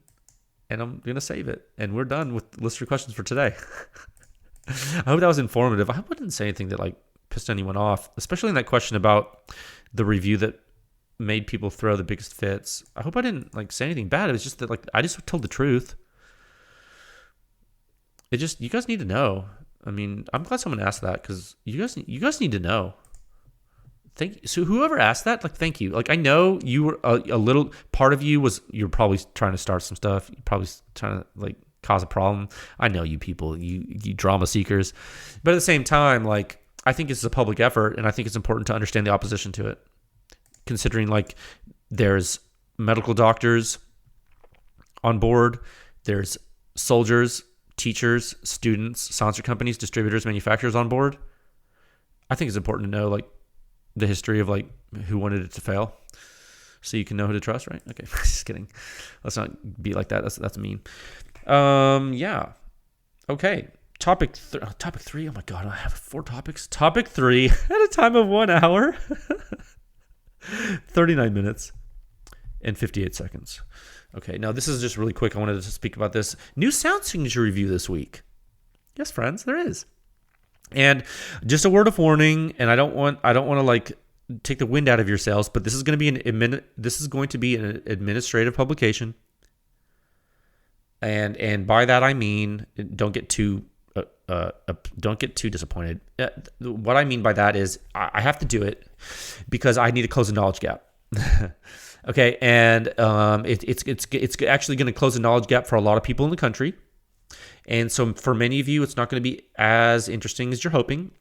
and I'm going to save it. And we're done with listener questions for today. I hope that was informative. I hope I didn't say anything that like pissed anyone off, especially in that question about the review that made people throw the biggest fits. I hope I didn't like say anything bad. It was just that like I just told the truth. You guys need to know. I mean, I'm glad someone asked that because you guys need to know. So whoever asked that, like, thank you. Like, I know you were a little part of you're probably trying to start some stuff. You're probably trying to like cause a problem. I know you people, you drama seekers, but at the same time, like, I think it's a public effort, and I think it's important to understand the opposition to it. Considering like there's medical doctors on board. There's soldiers, teachers, students, silencer companies, distributors, manufacturers on board. I think it's important to know like the history of like who wanted it to fail, so you can know who to trust, right? Okay, just kidding. Let's not be like that. That's mean. Yeah. Okay. Topic 3. Oh my God, I have 4 topics. Topic 3 at a time of 1 hour, 39 minutes, and 58 seconds. Okay, now this is just really quick. I wanted to speak about this new sound signature review this week. Yes, friends, there is. And just a word of warning, and I don't want to like take the wind out of your sails, but this is going to be an administrative publication. And by that I mean don't get too disappointed. What I mean by that is I have to do it because I need to close a knowledge gap. Okay, and it's actually going to close a knowledge gap for a lot of people in the country. And so for many of you, it's not going to be as interesting as you're hoping,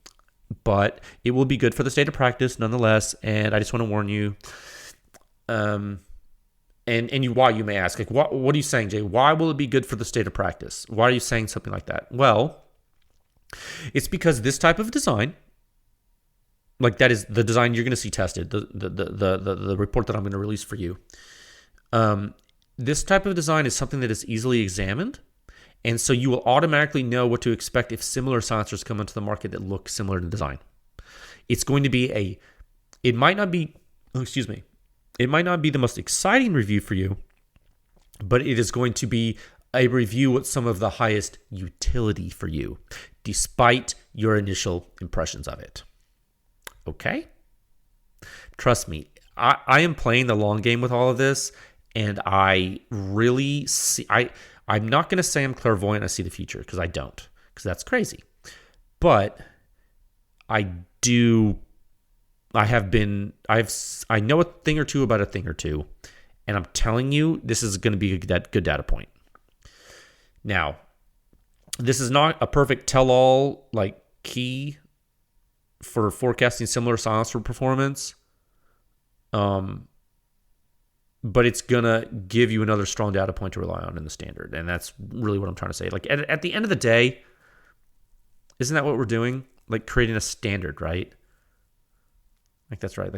but it will be good for the state of practice nonetheless. And I just want to warn you. And why, you may ask, like, what are you saying, Jay? Why will it be good for the state of practice? Why are you saying something like that? Well, it's because this type of design, like that is the design you're going to see tested, the report that I'm going to release for you. This type of design is something that is easily examined. And so you will automatically know what to expect if similar silencers come into the market that look similar in design. It's going to be it might not be the most exciting review for you, but it is going to be a review with some of the highest utility for you, despite your initial impressions of it. Okay? Trust me, I am playing the long game with all of this, and I really see... I'm not going to say I'm clairvoyant, I see the future, because I don't, because that's crazy. But I know a thing or two about a thing or two, and I'm telling you, this is going to be a good data point. Now, this is not a perfect tell-all like key for forecasting similar silencer performance, but it's going to give you another strong data point to rely on in the standard. And that's really what I'm trying to say. Like at the end of the day, isn't that what we're doing? Like creating a standard, right? Like that's right.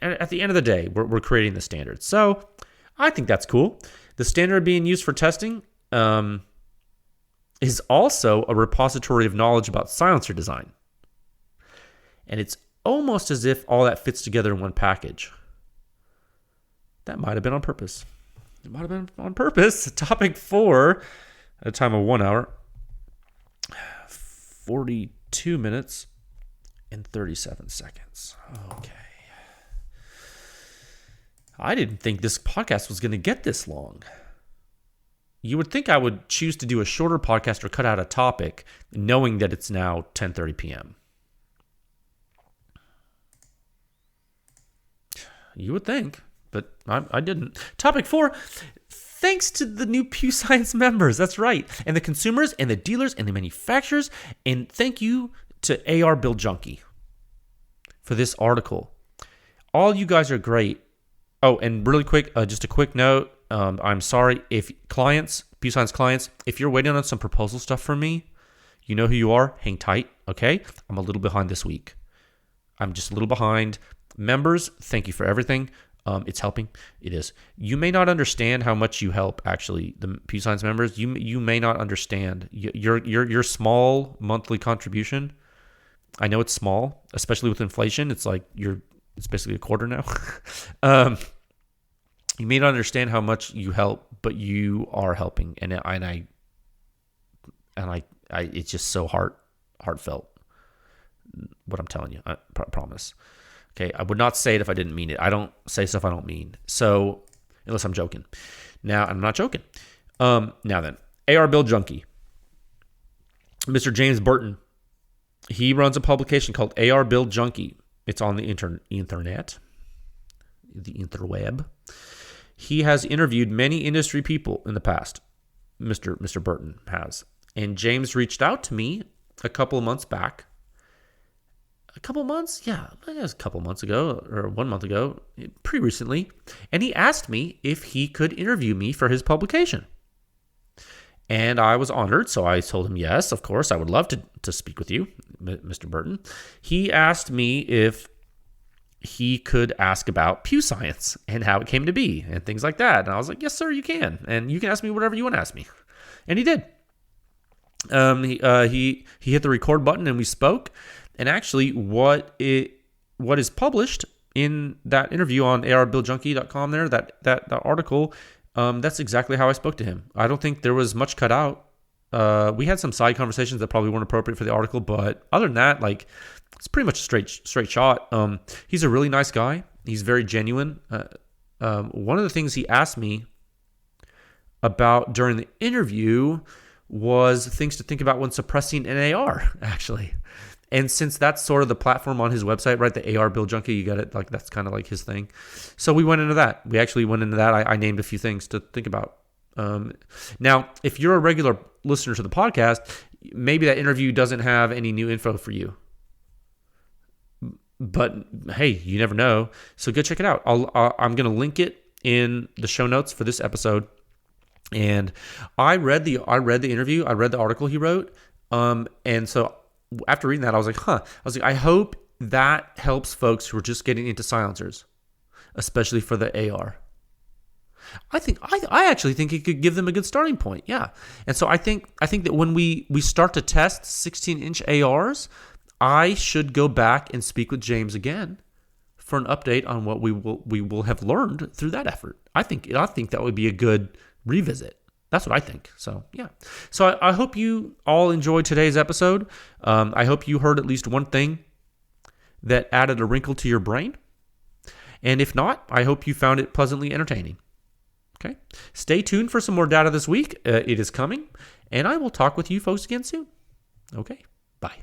At the end of the day, we're creating the standard. So I think that's cool. The standard being used for testing is also a repository of knowledge about silencer design. And it's almost as if all that fits together in one package. That might have been on purpose. It might have been on purpose. Topic 4, at a time of 1 hour, 42 minutes, and 37 seconds. Okay. I didn't think this podcast was going to get this long. You would think I would choose to do a shorter podcast or cut out a topic, knowing that it's now 10:30 p.m. You would think. But I didn't. Topic 4, thanks to the new Pew Science members. That's right. And the consumers and the dealers and the manufacturers. And thank you to AR Build Junkie for this article. All you guys are great. Oh, and really quick, just a quick note. I'm sorry if Pew Science clients, if you're waiting on some proposal stuff from me, you know who you are. Hang tight, okay? I'm a little behind this week. I'm just a little behind. Members, thank you for everything. It's helping. It is. You may not understand how much you help. Actually, the Pew Science members, you may not understand your small monthly contribution. I know it's small, especially with inflation. It's like it's basically a quarter now. You may not understand how much you help, but you are helping, and I it's just so heartfelt. What I'm telling you, I promise. Okay, I would not say it if I didn't mean it. I don't say stuff I don't mean. So, unless I'm joking. Now, I'm not joking. Now then, AR Build Junkie. Mr. James Burton. He runs a publication called AR Build Junkie. It's on the internet. The interweb. He has interviewed many industry people in the past. Mr. Burton has. And James reached out to me a couple of months back. A couple months? Yeah, it was a couple months ago or 1 month ago, pretty recently. And he asked me if he could interview me for his publication. And I was honored, so I told him, yes, of course, I would love to speak with you, Mr. Burton. He asked me if he could ask about pew science and how it came to be and things like that. And I was like, yes, sir, you can. And you can ask me whatever you want to ask me. And he did. He hit the record button and we spoke. And actually, what is published in that interview on arbilljunkie.com there, that article, that's exactly how I spoke to him. I don't think there was much cut out. We had some side conversations that probably weren't appropriate for the article, but other than that, like, it's pretty much a straight shot. He's a really nice guy. He's very genuine. One of the things he asked me about during the interview was things to think about when suppressing an AR, actually. And since that's sort of the platform on his website, right, the AR Bill Junkie, you got it, like that's kind of like his thing. So we went into that. We actually went into that. I named a few things to think about. Now, if you're a regular listener to the podcast, maybe that interview doesn't have any new info for you. But hey, you never know. So go check it out. I'm going to link it in the show notes for this episode. And I read the interview. I read the article he wrote. And so after reading that, I was like, I hope that helps folks who are just getting into silencers, especially for the AR. I actually think it could give them a good starting point. Yeah. And so I think that when we start to test 16-inch ARs, I should go back and speak with James again for an update on what we will have learned through that effort. I think that would be a good revisit. That's what I think. So yeah. So I hope you all enjoyed today's episode. I hope you heard at least one thing that added a wrinkle to your brain. And if not, I hope you found it pleasantly entertaining. Okay. Stay tuned for some more data this week. It is coming, and I will talk with you folks again soon. Okay. Bye.